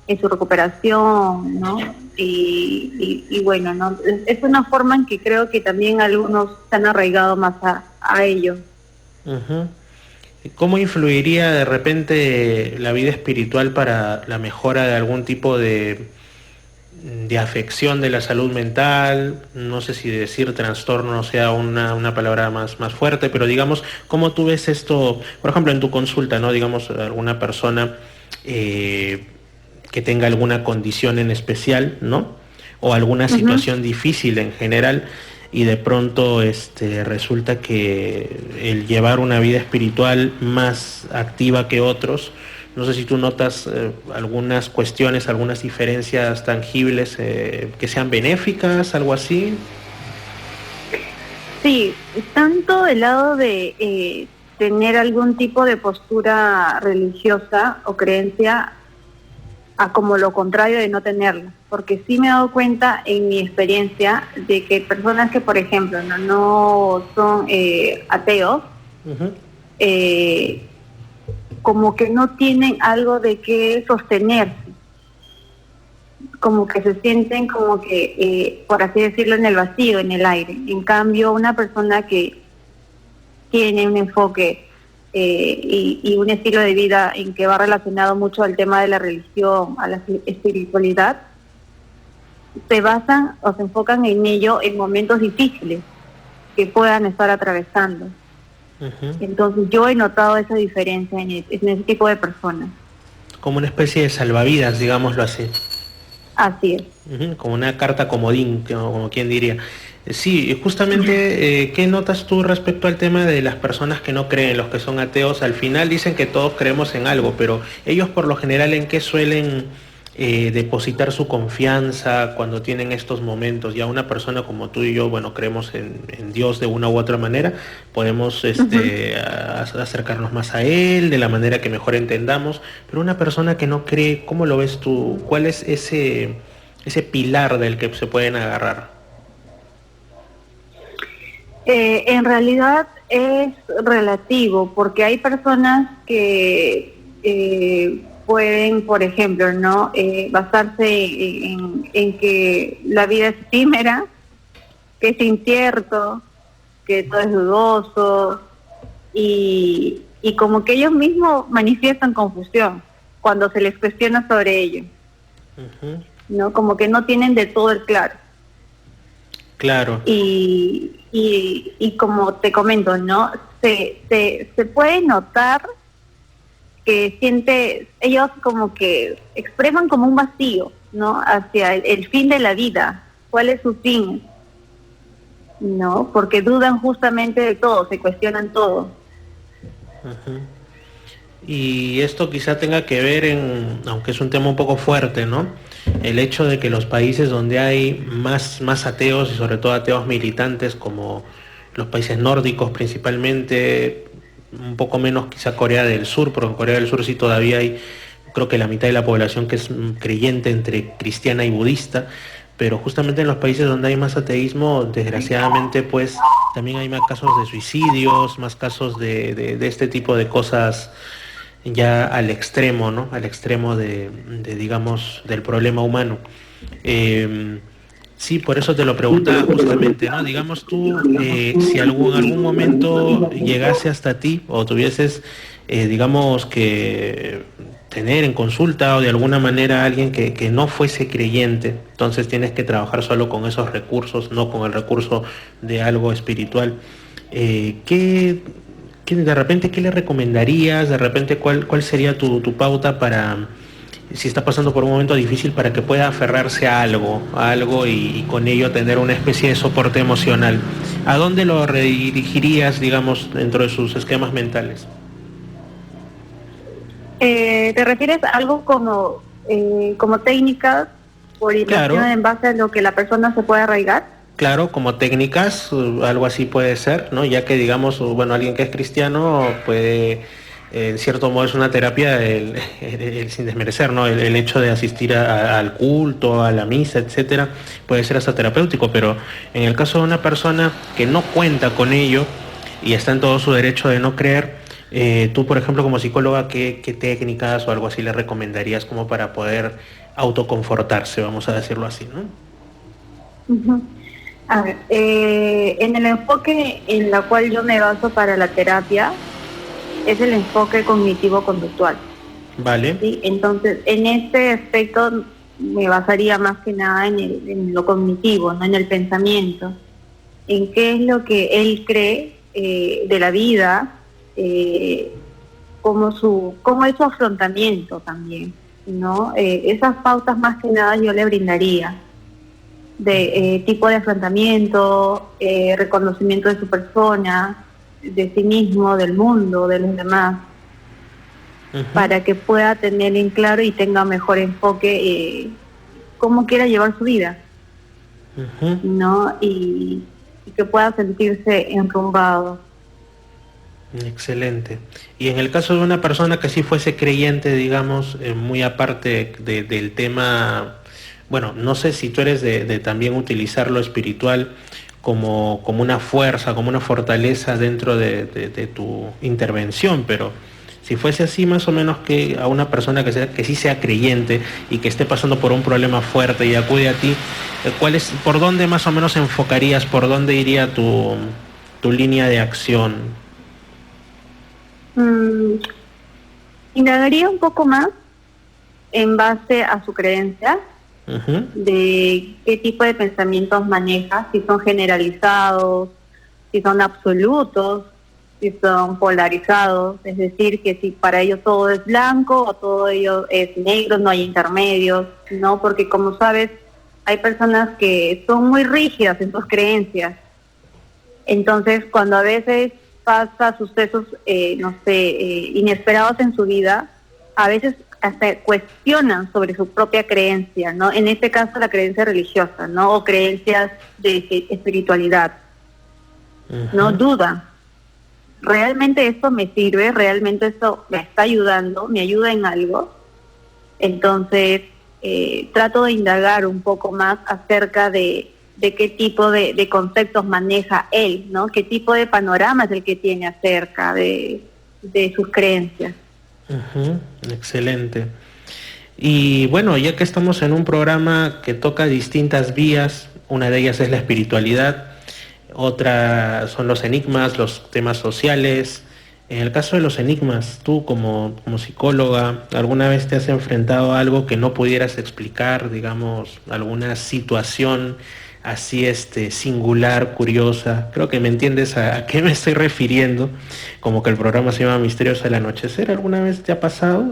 S5: en su recuperación, ¿no? Y bueno, ¿no? Es una forma en que creo que también algunos se han arraigado más a ello.
S4: ¿Cómo influiría de repente la vida espiritual para la mejora de algún tipo de afección de la salud mental? No sé si decir trastorno sea una palabra más fuerte, pero digamos, ¿cómo tú ves esto, por ejemplo, en tu consulta, ¿no? Digamos, alguna persona que tenga alguna condición en especial, ¿no? O alguna situación difícil en general, y de pronto resulta que el llevar una vida espiritual más activa que otros No sé si tú notas algunas cuestiones, algunas diferencias tangibles que sean benéficas, algo así.
S5: Sí, tanto del lado de tener algún tipo de postura religiosa o creencia, a como lo contrario de no tenerla, porque sí me he dado cuenta en mi experiencia de que personas que, por ejemplo, no son ateos,
S4: Uh-huh.
S5: como que no tienen algo de qué sostenerse, como que se sienten como que, por así decirlo, en el vacío, en el aire. En cambio, una persona que tiene un enfoque y un estilo de vida en que va relacionado mucho al tema de la religión, a la espiritualidad, se basan o se enfocan en ello en momentos difíciles que puedan estar atravesando.
S4: Uh-huh.
S5: Entonces yo he notado esa diferencia en ese tipo de personas.
S4: Como una especie de salvavidas, digámoslo así.
S5: Así es.
S4: Uh-huh. Como una carta comodín, como quien diría. Sí, justamente, ¿qué notas tú respecto al tema de las personas que no creen, los que son ateos? Al final dicen que todos creemos en algo, pero ellos por lo general, ¿en qué suelen depositar su confianza cuando tienen estos momentos? Ya una persona como tú y yo, bueno, creemos en Dios de una u otra manera, podemos acercarnos más a Él de la manera que mejor entendamos, pero una persona que no cree, ¿cómo lo ves tú? ¿Cuál es ese pilar del que se pueden agarrar?
S5: En realidad es relativo, porque hay personas que pueden, por ejemplo, ¿no? Basarse en que la vida es efímera, que es incierto, que todo es dudoso, y como que ellos mismos manifiestan confusión cuando se les cuestiona sobre ello. Uh-huh. ¿No? Como que no tienen de todo el claro.
S4: Claro.
S5: Y como te comento, ¿no? Se puede notar que ellos como que expresan como un vacío, ¿no? Hacia el fin de la vida. ¿Cuál es su fin? ¿No? Porque dudan justamente de todo, se cuestionan todo.
S4: Uh-huh. Y esto quizá tenga que ver aunque es un tema un poco fuerte, ¿no? El hecho de que los países donde hay más ateos, y sobre todo ateos militantes, como los países nórdicos principalmente, un poco menos quizá Corea del Sur, porque en Corea del Sur sí todavía hay, creo que la mitad de la población que es creyente entre cristiana y budista, pero justamente en los países donde hay más ateísmo, desgraciadamente, pues también hay más casos de suicidios, más casos de este tipo de cosas ya al extremo, ¿no? Al extremo de digamos, del problema humano. Sí, por eso te lo preguntaba justamente, ¿no? Digamos tú, si algún momento llegase hasta ti o tuvieses, digamos, que tener en consulta o de alguna manera a alguien que no fuese creyente, entonces tienes que trabajar solo con esos recursos, no con el recurso de algo espiritual. De repente, ¿qué le recomendarías? De repente, ¿cuál sería tu pauta para, si está pasando por un momento difícil, para que pueda aferrarse a algo y con ello tener una especie de soporte emocional? ¿A dónde lo redirigirías, digamos, dentro de sus esquemas mentales?
S5: ¿Te refieres a algo como técnicas, orientación, claro, en base a lo que la persona se puede arraigar?
S4: Claro, como técnicas, algo así puede ser, ¿no? Ya que, digamos, bueno, alguien que es cristiano puede, en cierto modo es una terapia el sin desmerecer, ¿no? El hecho de asistir al culto, a la misa, etcétera, puede ser hasta terapéutico, pero en el caso de una persona que no cuenta con ello y está en todo su derecho de no creer, tú, por ejemplo, como psicóloga, ¿qué técnicas o algo así le recomendarías como para poder autoconfortarse, vamos a decirlo así, ¿no?
S5: Uh-huh. A ver, en el enfoque en la cual yo me baso para la terapia es el enfoque cognitivo-conductual.
S4: Vale.
S5: ¿Sí? Entonces, en este aspecto me basaría más que nada en lo cognitivo, no en el pensamiento, en qué es lo que él cree de la vida, cómo es su afrontamiento también, ¿no? Esas pautas más que nada yo le brindaría, de tipo de afrontamiento, reconocimiento de su persona, de sí mismo, del mundo, de los demás. para que pueda tener en claro y tenga mejor enfoque cómo quiera llevar su vida, ¿no? Y que pueda sentirse enrumbado.
S4: Excelente. Y en el caso de una persona que sí fuese creyente, digamos, muy aparte del tema, bueno, no sé si tú eres de también utilizar lo espiritual como una fuerza, como una fortaleza dentro de tu intervención, pero si fuese así más o menos, que a una persona que sí sea creyente y que esté pasando por un problema fuerte y acude a ti, ¿por dónde más o menos enfocarías, por dónde iría tu línea de acción?
S5: Indagaría un poco más en base a su creencia, de qué tipo de pensamientos maneja, si son generalizados, si son absolutos, si son polarizados, es decir, que si para ellos todo es blanco o todo ello es negro, no hay intermedios, ¿no? Porque como sabes, hay personas que son muy rígidas en sus creencias. Entonces, cuando a veces pasa sucesos, inesperados en su vida, a veces hasta cuestionan sobre su propia creencia, ¿no? En este caso, la creencia religiosa, ¿no? O creencias de espiritualidad, ¿no? Duda. ¿Realmente esto me sirve? ¿Realmente esto me está ayudando? ¿Me ayuda en algo? Entonces, trato de indagar un poco más acerca de qué tipo de conceptos maneja él, ¿no? Qué tipo de panorama es el que tiene acerca de sus creencias.
S4: Excelente. Y bueno, ya que estamos en un programa que toca distintas vías, una de ellas es la espiritualidad, otra son los enigmas, los temas sociales. En el caso de los enigmas, tú como psicóloga, ¿alguna vez te has enfrentado a algo que no pudieras explicar, digamos, alguna situación así singular, curiosa? Creo que me entiendes a qué me estoy refiriendo, como que el programa se llama Misterios del Anochecer. ¿Alguna vez te ha pasado?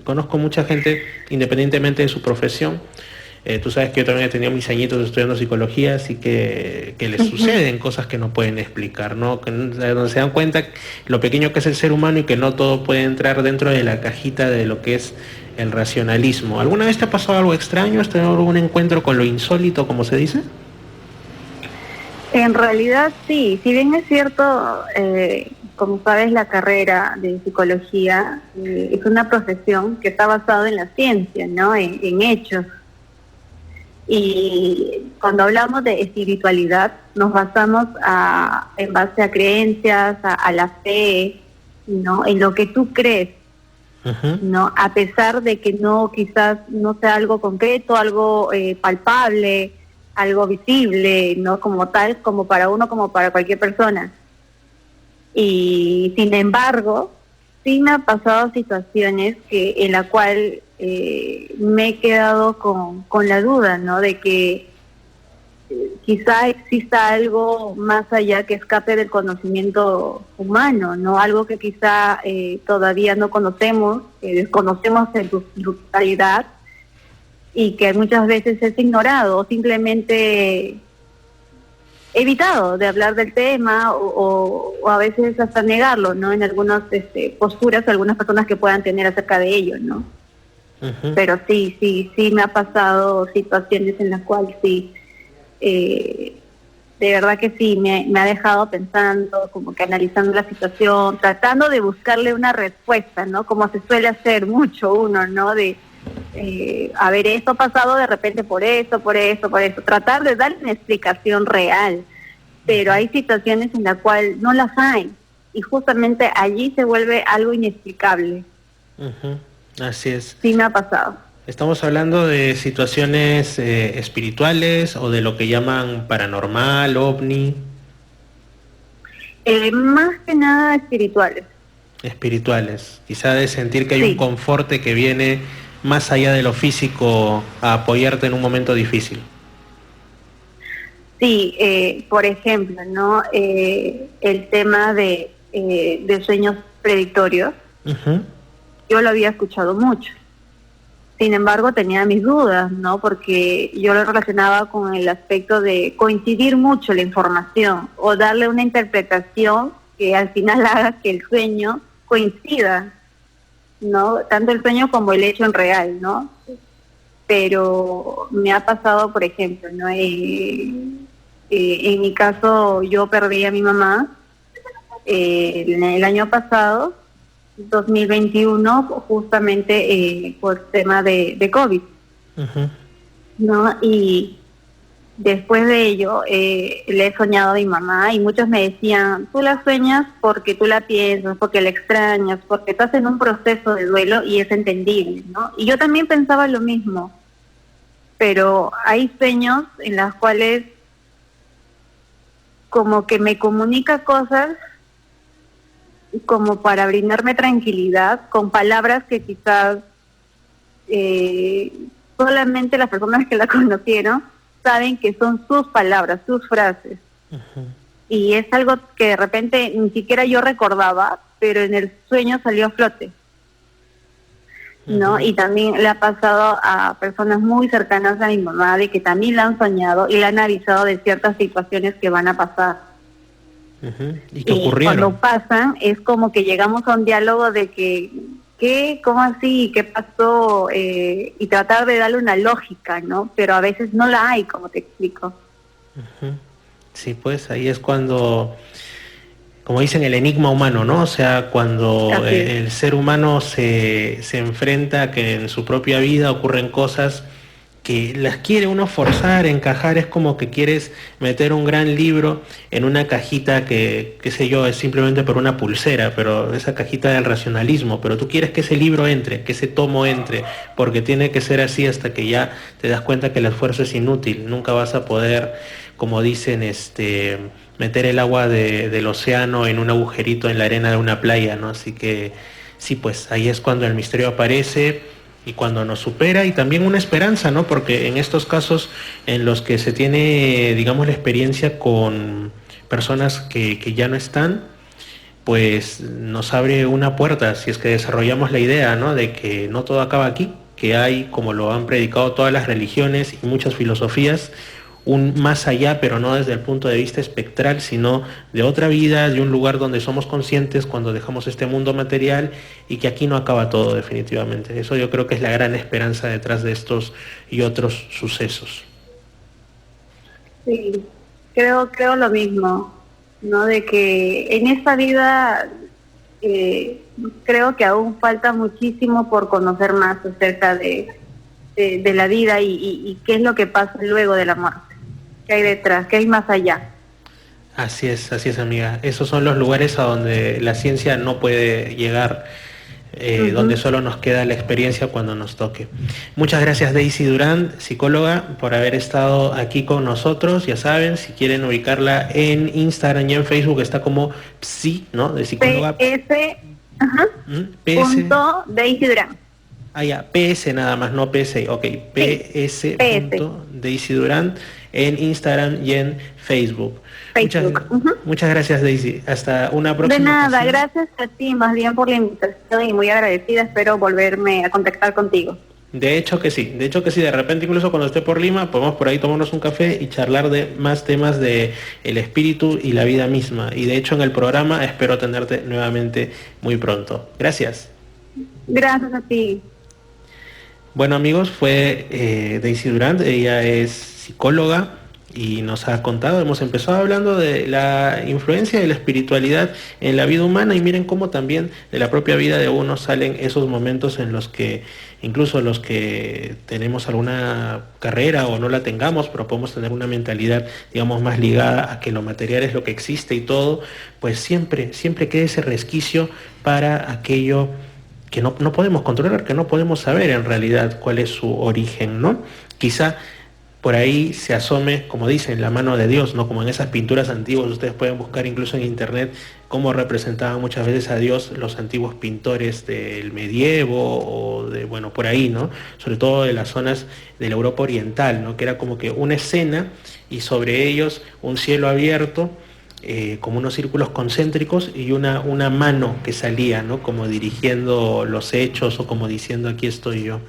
S4: Conozco mucha gente, independientemente de su profesión. Tú sabes que yo también he tenido mis añitos estudiando psicología, así que les suceden cosas que no pueden explicar, ¿no? Donde se dan cuenta lo pequeño que es el ser humano y que no todo puede entrar dentro de la cajita de lo que es el racionalismo. ¿Alguna vez te ha pasado algo extraño? ¿Has tenido algún encuentro con lo insólito, como se dice?
S5: En realidad sí, si bien es cierto, como sabes, la carrera de psicología es una profesión que está basada en la ciencia, ¿no? En hechos. Y cuando hablamos de espiritualidad, nos basamos en base a creencias, a la fe, ¿no? En lo que tú crees, ¿no? A pesar de que quizás no sea algo concreto, algo palpable, algo visible, ¿no? Como tal, como para uno, como para cualquier persona. Y sin embargo, sí me han pasado situaciones en la cual me he quedado con la duda, ¿no? De que quizá exista algo más allá que escape del conocimiento humano, ¿no? Algo que quizá todavía no conocemos, desconocemos en su totalidad y que muchas veces es ignorado o simplemente evitado de hablar del tema o a veces hasta negarlo, ¿no? En algunas posturas, algunas personas que puedan tener acerca de ello, ¿no? Pero sí me ha pasado situaciones en las cuales sí, de verdad que sí, me ha dejado pensando, como que analizando la situación, tratando de buscarle una respuesta, ¿no? Como se suele hacer mucho uno, ¿no? De, a ver, esto ha pasado de repente por esto, tratar de dar una explicación real, pero hay situaciones en las cuales no las hay, y justamente allí se vuelve algo inexplicable.
S4: Así es.
S5: Sí me ha pasado.
S4: ¿Estamos hablando de situaciones espirituales o de lo que llaman paranormal, ovni?
S5: Más que nada espirituales.
S4: Espirituales. Quizá de sentir que hay un confort que viene más allá de lo físico a apoyarte en un momento difícil.
S5: Sí, por ejemplo, ¿no? El tema de sueños predictorios. Yo lo había escuchado mucho. Sin embargo, tenía mis dudas, ¿no? Porque yo lo relacionaba con el aspecto de coincidir mucho la información o darle una interpretación que al final haga que el sueño coincida ¿no? Tanto el sueño como el hecho en real, ¿no? Pero me ha pasado, por ejemplo, ¿no? En mi caso, yo perdí a mi mamá el año pasado, 2021, justamente por tema de COVID,
S4: Ujú.
S5: ¿no? Y después de ello, le he soñado a mi mamá y muchos me decían, tú la sueñas porque tú la piensas, porque la extrañas, porque estás en un proceso de duelo y es entendible, ¿no? Y yo también pensaba lo mismo, pero hay sueños en los cuales como que me comunica cosas como para brindarme tranquilidad con palabras que quizás solamente las personas que la conocieron saben que son sus palabras, sus frases.
S4: Ujú.
S5: Y es algo que de repente ni siquiera yo recordaba, pero en el sueño salió a flote, ¿no?
S4: Ujú.
S5: Y también le ha pasado a personas muy cercanas a mi mamá de que también la han soñado y le han avisado de ciertas situaciones que van a pasar.
S4: Ujú. ¿Y qué
S5: Y
S4: ocurrieron?
S5: cuando pasan es como que llegamos a un diálogo de que, ¿qué? ¿Cómo así? ¿Qué pasó? Y tratar de darle una lógica, ¿no? Pero a veces no la hay, como te explico.
S4: Ujú. Sí, pues ahí es cuando, como dicen, el enigma humano, ¿no? O sea, cuando
S5: Así es.
S4: el ser humano se enfrenta a que en su propia vida ocurren cosas que las quiere uno forzar, encajar, es como que quieres meter un gran libro en una cajita que, qué sé yo, es simplemente por una pulsera, pero esa cajita del racionalismo, pero tú quieres que ese libro entre, que ese tomo entre, porque tiene que ser así hasta que ya te das cuenta que el esfuerzo es inútil, nunca vas a poder, como dicen, meter el agua del océano en un agujerito en la arena de una playa, ¿no? Así que sí, pues ahí es cuando el misterio aparece y cuando nos supera, y también una esperanza, ¿no? Porque en estos casos en los que se tiene, digamos, la experiencia con personas que ya no están, pues nos abre una puerta, si es que desarrollamos la idea, ¿no? De que no todo acaba aquí, que hay, como lo han predicado todas las religiones y muchas filosofías, un más allá, pero no desde el punto de vista espectral, sino de otra vida, de un lugar donde somos conscientes cuando dejamos este mundo material, y que aquí no acaba todo definitivamente. Eso yo creo que es la gran esperanza detrás de estos y otros sucesos.
S5: Sí, creo lo mismo, ¿no? De que en esta vida creo que aún falta muchísimo por conocer más acerca de la vida y qué es lo que pasa luego de la muerte, qué hay detrás, qué hay más allá.
S4: Así es, amiga. Esos son los lugares a donde la ciencia no puede llegar, donde
S5: Ujú.
S4: solo nos queda la experiencia cuando nos toque. Muchas gracias, Daisy Durán, psicóloga, por haber estado aquí con nosotros. Ya saben, si quieren ubicarla en Instagram y en Facebook, está como Psi, ¿no? De psicóloga.
S5: PS, ajá,
S4: PS.
S5: punto Daisy Durán.
S4: Ah, ya, PS nada más, no PS. Ok,
S5: Sí,
S4: PS.
S5: PS,
S4: Daisy Durán en Instagram y en Facebook.
S5: Facebook. Ujú.
S4: Muchas gracias, Daisy. Hasta una
S5: De
S4: próxima
S5: nada,
S4: ocasión.
S5: gracias a ti más bien por la invitación y muy agradecida, espero volverme a contactar contigo.
S4: De hecho que sí, de repente incluso cuando esté por Lima podemos por ahí tomarnos un café y charlar de más temas de el espíritu y la vida misma. Y de hecho en el programa espero tenerte nuevamente muy pronto. Gracias.
S5: Gracias a ti.
S4: Bueno, amigos, fue Daisy Durant, ella es psicóloga y nos ha contado, hemos empezado hablando de la influencia de la espiritualidad en la vida humana, y miren cómo también de la propia vida de uno salen esos momentos en los que incluso los que tenemos alguna carrera o no la tengamos, pero podemos tener una mentalidad, digamos, más ligada a que lo material es lo que existe y todo, pues siempre queda ese resquicio para aquello que no podemos controlar, que no podemos saber en realidad cuál es su origen, ¿no? Quizá por ahí se asome, como dicen, la mano de Dios, ¿no? Como en esas pinturas antiguas, ustedes pueden buscar incluso en internet cómo representaban muchas veces a Dios los antiguos pintores del medievo o de, bueno, por ahí, ¿no? Sobre todo de las zonas de la Europa oriental, ¿no? Que era como que una escena y sobre ellos un cielo abierto, como unos círculos concéntricos y una mano que salía, ¿no? Como dirigiendo los hechos o como diciendo aquí estoy yo.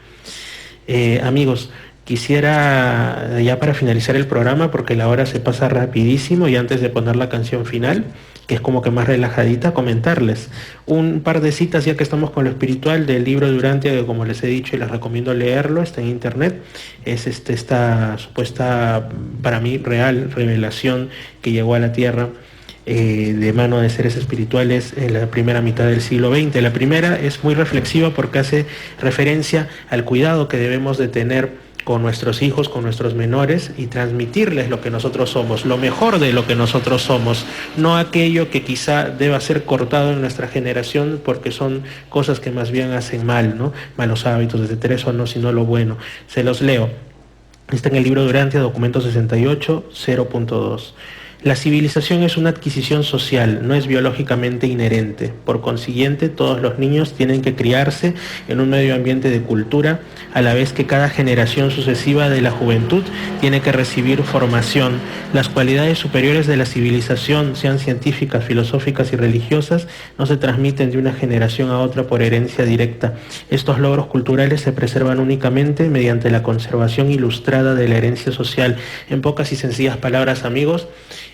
S4: Amigos, quisiera ya para finalizar el programa, porque la hora se pasa rapidísimo, y antes de poner la canción final, que es como que más relajadita, comentarles un par de citas, ya que estamos con lo espiritual, del libro de Urantia, que como les he dicho y les recomiendo leerlo, está en internet. Es esta supuesta, para mí, real revelación que llegó a la Tierra de mano de seres espirituales en la primera mitad del siglo XX. La primera es muy reflexiva porque hace referencia al cuidado que debemos de tener con nuestros hijos, con nuestros menores, y transmitirles lo que nosotros somos, lo mejor de lo que nosotros somos, no aquello que quizá deba ser cortado en nuestra generación porque son cosas que más bien hacen mal, ¿no? Malos hábitos, etcétera, eso no, sino lo bueno. Se los leo. Está en el libro de Urantia, documento 68, 0.2. La civilización es una adquisición social, no es biológicamente inherente. Por consiguiente, todos los niños tienen que criarse en un medio ambiente de cultura, a la vez que cada generación sucesiva de la juventud tiene que recibir formación. Las cualidades superiores de la civilización, sean científicas, filosóficas y religiosas, no se transmiten de una generación a otra por herencia directa. Estos logros culturales se preservan únicamente mediante la conservación ilustrada de la herencia social. En pocas y sencillas palabras, amigos,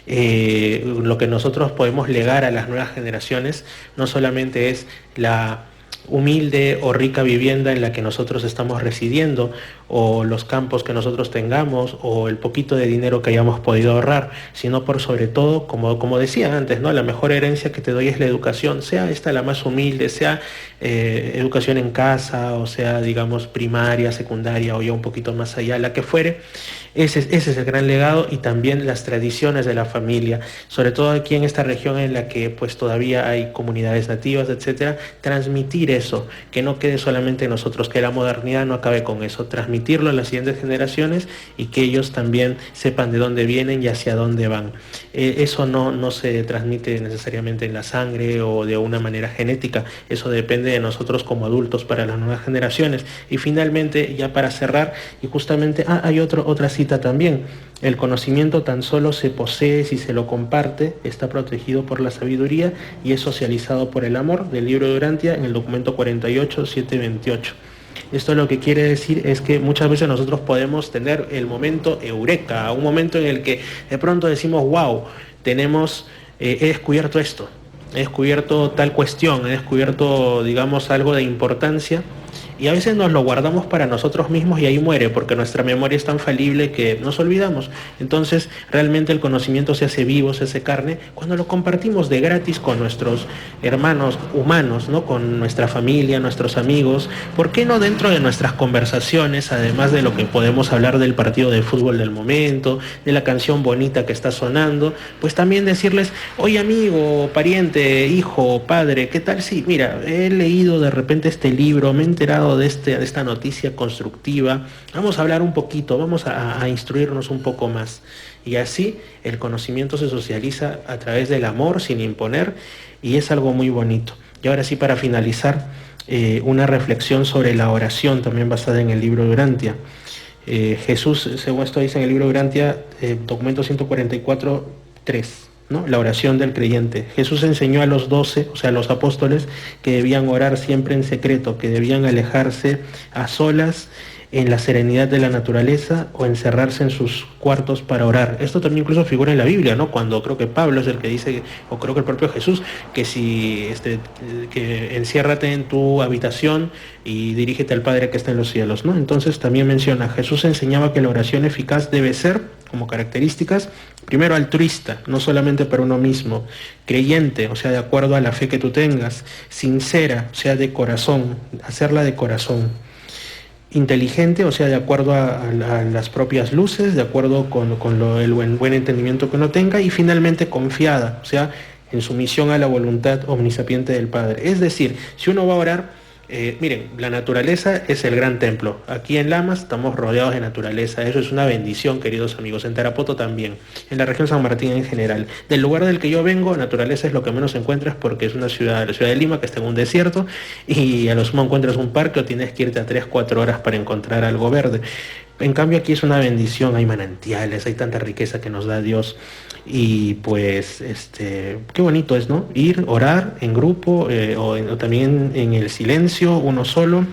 S4: lo que nosotros podemos legar a las nuevas generaciones no solamente es la humilde o rica vivienda en la que nosotros estamos residiendo, o los campos que nosotros tengamos, o el poquito de dinero que hayamos podido ahorrar, sino por sobre todo, como decía antes, ¿no? La mejor herencia que te doy es la educación, sea esta la más humilde, sea educación en casa, o sea, digamos, primaria, secundaria, o ya un poquito más allá, la que fuere. Ese es el gran legado, y también las tradiciones de la familia, sobre todo aquí en esta región en la que pues todavía hay comunidades nativas, etcétera. Transmitir eso, que no quede solamente en nosotros, que la modernidad no acabe con eso, transmitirlo a las siguientes generaciones y que ellos también sepan de dónde vienen y hacia dónde van. Eso no se transmite necesariamente en la sangre o de una manera genética, eso depende de nosotros como adultos para las nuevas generaciones. Y finalmente, ya para cerrar, y justamente hay otra cita también: el conocimiento tan solo se posee si se lo comparte, está protegido por la sabiduría y es socializado por el amor, del libro de Urantia, en el documento 48, 728. Esto lo que quiere decir es que muchas veces nosotros podemos tener el momento eureka, un momento en el que de pronto decimos, wow, he descubierto esto, he descubierto tal cuestión, he descubierto, digamos, algo de importancia, y a veces nos lo guardamos para nosotros mismos y ahí muere, porque nuestra memoria es tan falible que nos olvidamos. Entonces, realmente el conocimiento se hace vivo, se hace carne, cuando lo compartimos de gratis con nuestros hermanos humanos, ¿no? Con nuestra familia, nuestros amigos. ¿Por qué no dentro de nuestras conversaciones, además de lo que podemos hablar del partido de fútbol del momento, de la canción bonita que está sonando, pues también decirles, oye amigo, pariente, hijo, padre, ¿qué tal? Sí, mira, he leído de repente este libro, me he enterado de esta noticia constructiva, vamos a hablar un poquito, vamos a instruirnos un poco más. Y así el conocimiento se socializa a través del amor, sin imponer, y es algo muy bonito. Y ahora sí, para finalizar, una reflexión sobre la oración, también basada en el libro de Urantia. Jesús, según esto dice en el libro de Urantia, documento 144, 3. ¿no? La oración del creyente. Jesús enseñó a los 12, o sea, a los apóstoles, que debían orar siempre en secreto, que debían alejarse a solas en la serenidad de la naturaleza o encerrarse en sus cuartos para orar. Esto también incluso figura en la Biblia, ¿no? Cuando creo que Pablo es el que dice, o creo que el propio Jesús, que que enciérrate en tu habitación y dirígete al Padre que está en los cielos, ¿no? Entonces también menciona, Jesús enseñaba que la oración eficaz debe ser, como características, primero altruista, no solamente para uno mismo, creyente, o sea, de acuerdo a la fe que tú tengas, sincera, o sea, de corazón, hacerla de corazón, inteligente, o sea, de acuerdo a las propias luces, de acuerdo con el buen entendimiento que uno tenga, y finalmente confiada, o sea, en sumisión a la voluntad omnisapiente del Padre. Es decir, si uno va a orar, miren, la naturaleza es el gran templo. Aquí en Lamas estamos rodeados de naturaleza. Eso es una bendición, queridos amigos. En Tarapoto también. En la región San Martín en general. Del lugar del que yo vengo, naturaleza es lo que menos encuentras porque es una ciudad, la ciudad de Lima, que está en un desierto, y a lo sumo encuentras un parque o tienes que irte a 3-4 horas para encontrar algo verde. En cambio aquí es una bendición, hay manantiales, hay tanta riqueza que nos da Dios. Y pues, qué bonito es, ¿no? Ir, orar en grupo o también en el silencio, uno solo,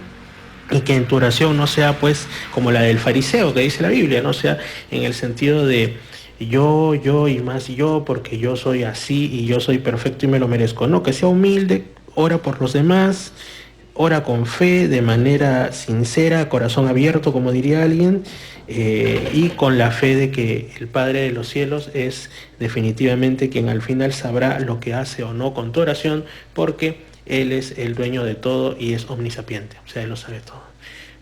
S4: y que en tu oración no sea pues como la del fariseo que dice la Biblia, no sea en el sentido de yo y más yo, porque yo soy así y yo soy perfecto y me lo merezco. No, que sea humilde, ora por los demás, ora con fe, de manera sincera, corazón abierto, como diría alguien, y con la fe de que el Padre de los cielos es definitivamente quien al final sabrá lo que hace o no con tu oración, porque Él es el dueño de todo y es omnisapiente, o sea, Él lo sabe todo.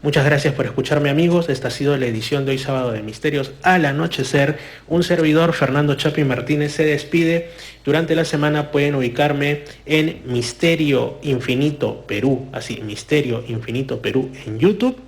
S4: Muchas gracias por escucharme, amigos. Esta ha sido la edición de hoy sábado de Misterios al Anochecer. Un servidor, Fernando Chapi Martínez, se despide. Durante la semana pueden ubicarme en Misterio Infinito Perú, así, Misterio Infinito Perú en YouTube.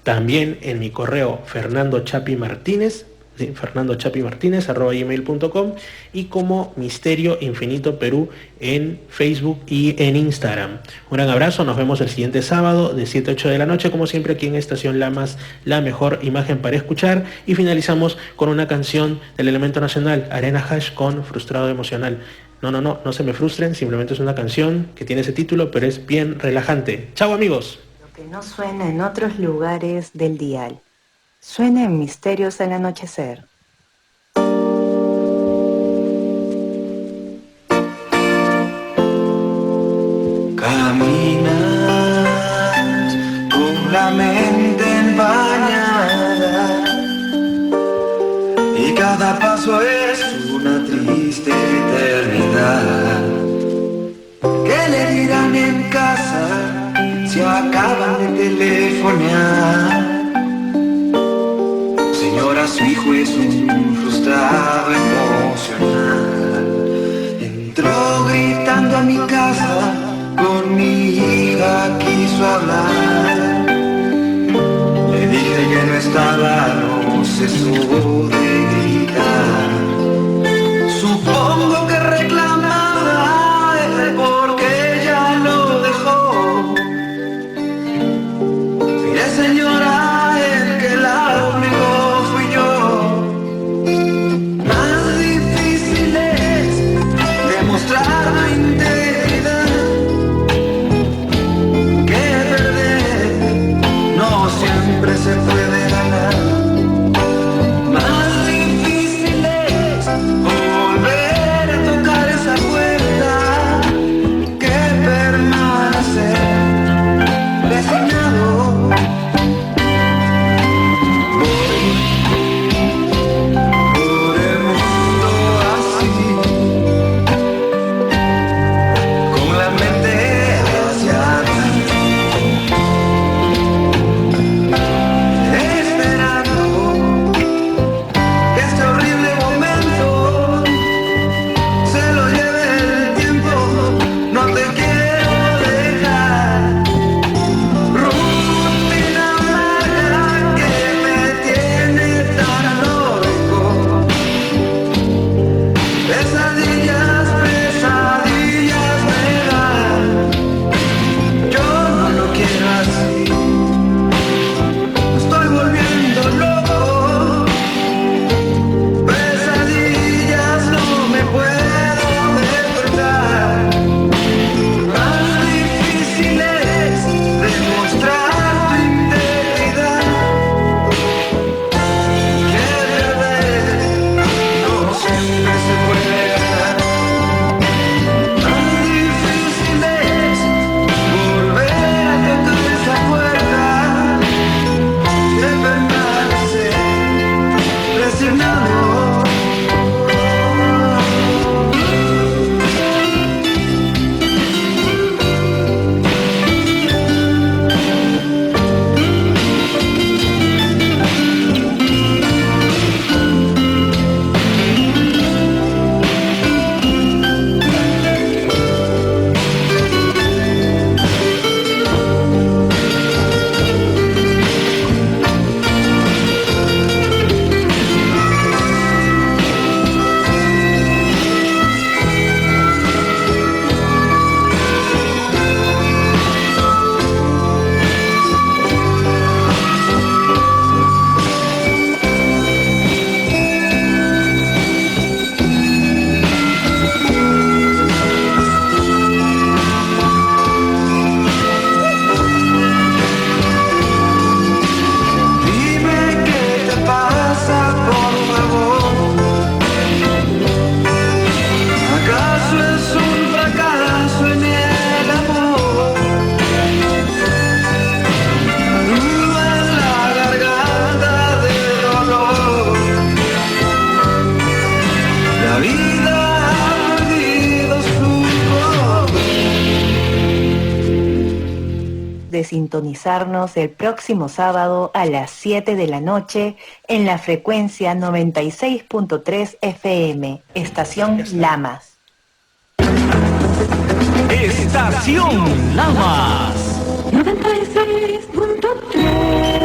S4: También en mi correo fernandochapimartinez, ¿sí? fernandochapimartinez@gmail.com, y como Misterio Infinito Perú en Facebook y en Instagram. Un gran abrazo, nos vemos el siguiente sábado de 7 a 8 de la noche, como siempre aquí en Estación Lamas, la mejor imagen para escuchar, y finalizamos con una canción del Elemento Nacional, Arena Hash con Frustrado Emocional. No se me frustren, simplemente es una canción que tiene ese título, pero es bien relajante. ¡Chao, amigos!
S3: Que no suena en otros lugares del dial. Suena en Misterios al Anochecer.
S7: Caminas con la mente empañada y cada paso es una triste eternidad. ¿Qué le dirán en casa si acaban de telefonear? Señora, su hijo es un frustrado emocional. Entró gritando a mi casa, con mi hija quiso hablar. Le dije que no estaba, no cesó de gritar. Supongo que reclamaba porque ella lo dejó. Mire, señora, el que la obligó fui yo. Más difícil es demostrar la integridad que perder. No siempre se puede ganar. Más difícil es volver a tocar esa puerta que permanecer resignado. Por el mundo así, con la mente hacia atrás, esperando que este horrible momento se lo lleve el tiempo. No te quiero dejar. Rutina amarga que me tiene tan loco. Pesadillas me dan. Yo no lo quiero así. Me estoy volviendo loco. Pesadillas no me puedo despertar. Más difícil es demostrar tu integridad que perder. No siempre se puede ganar. Más difícil es volver a tocar esa puerta que permanecer resignado.
S3: sintonizarnos el próximo sábado a las 7 de la noche en la frecuencia 96.3 FM, Estación Lamas.
S1: Estación Lamas.
S6: 96.3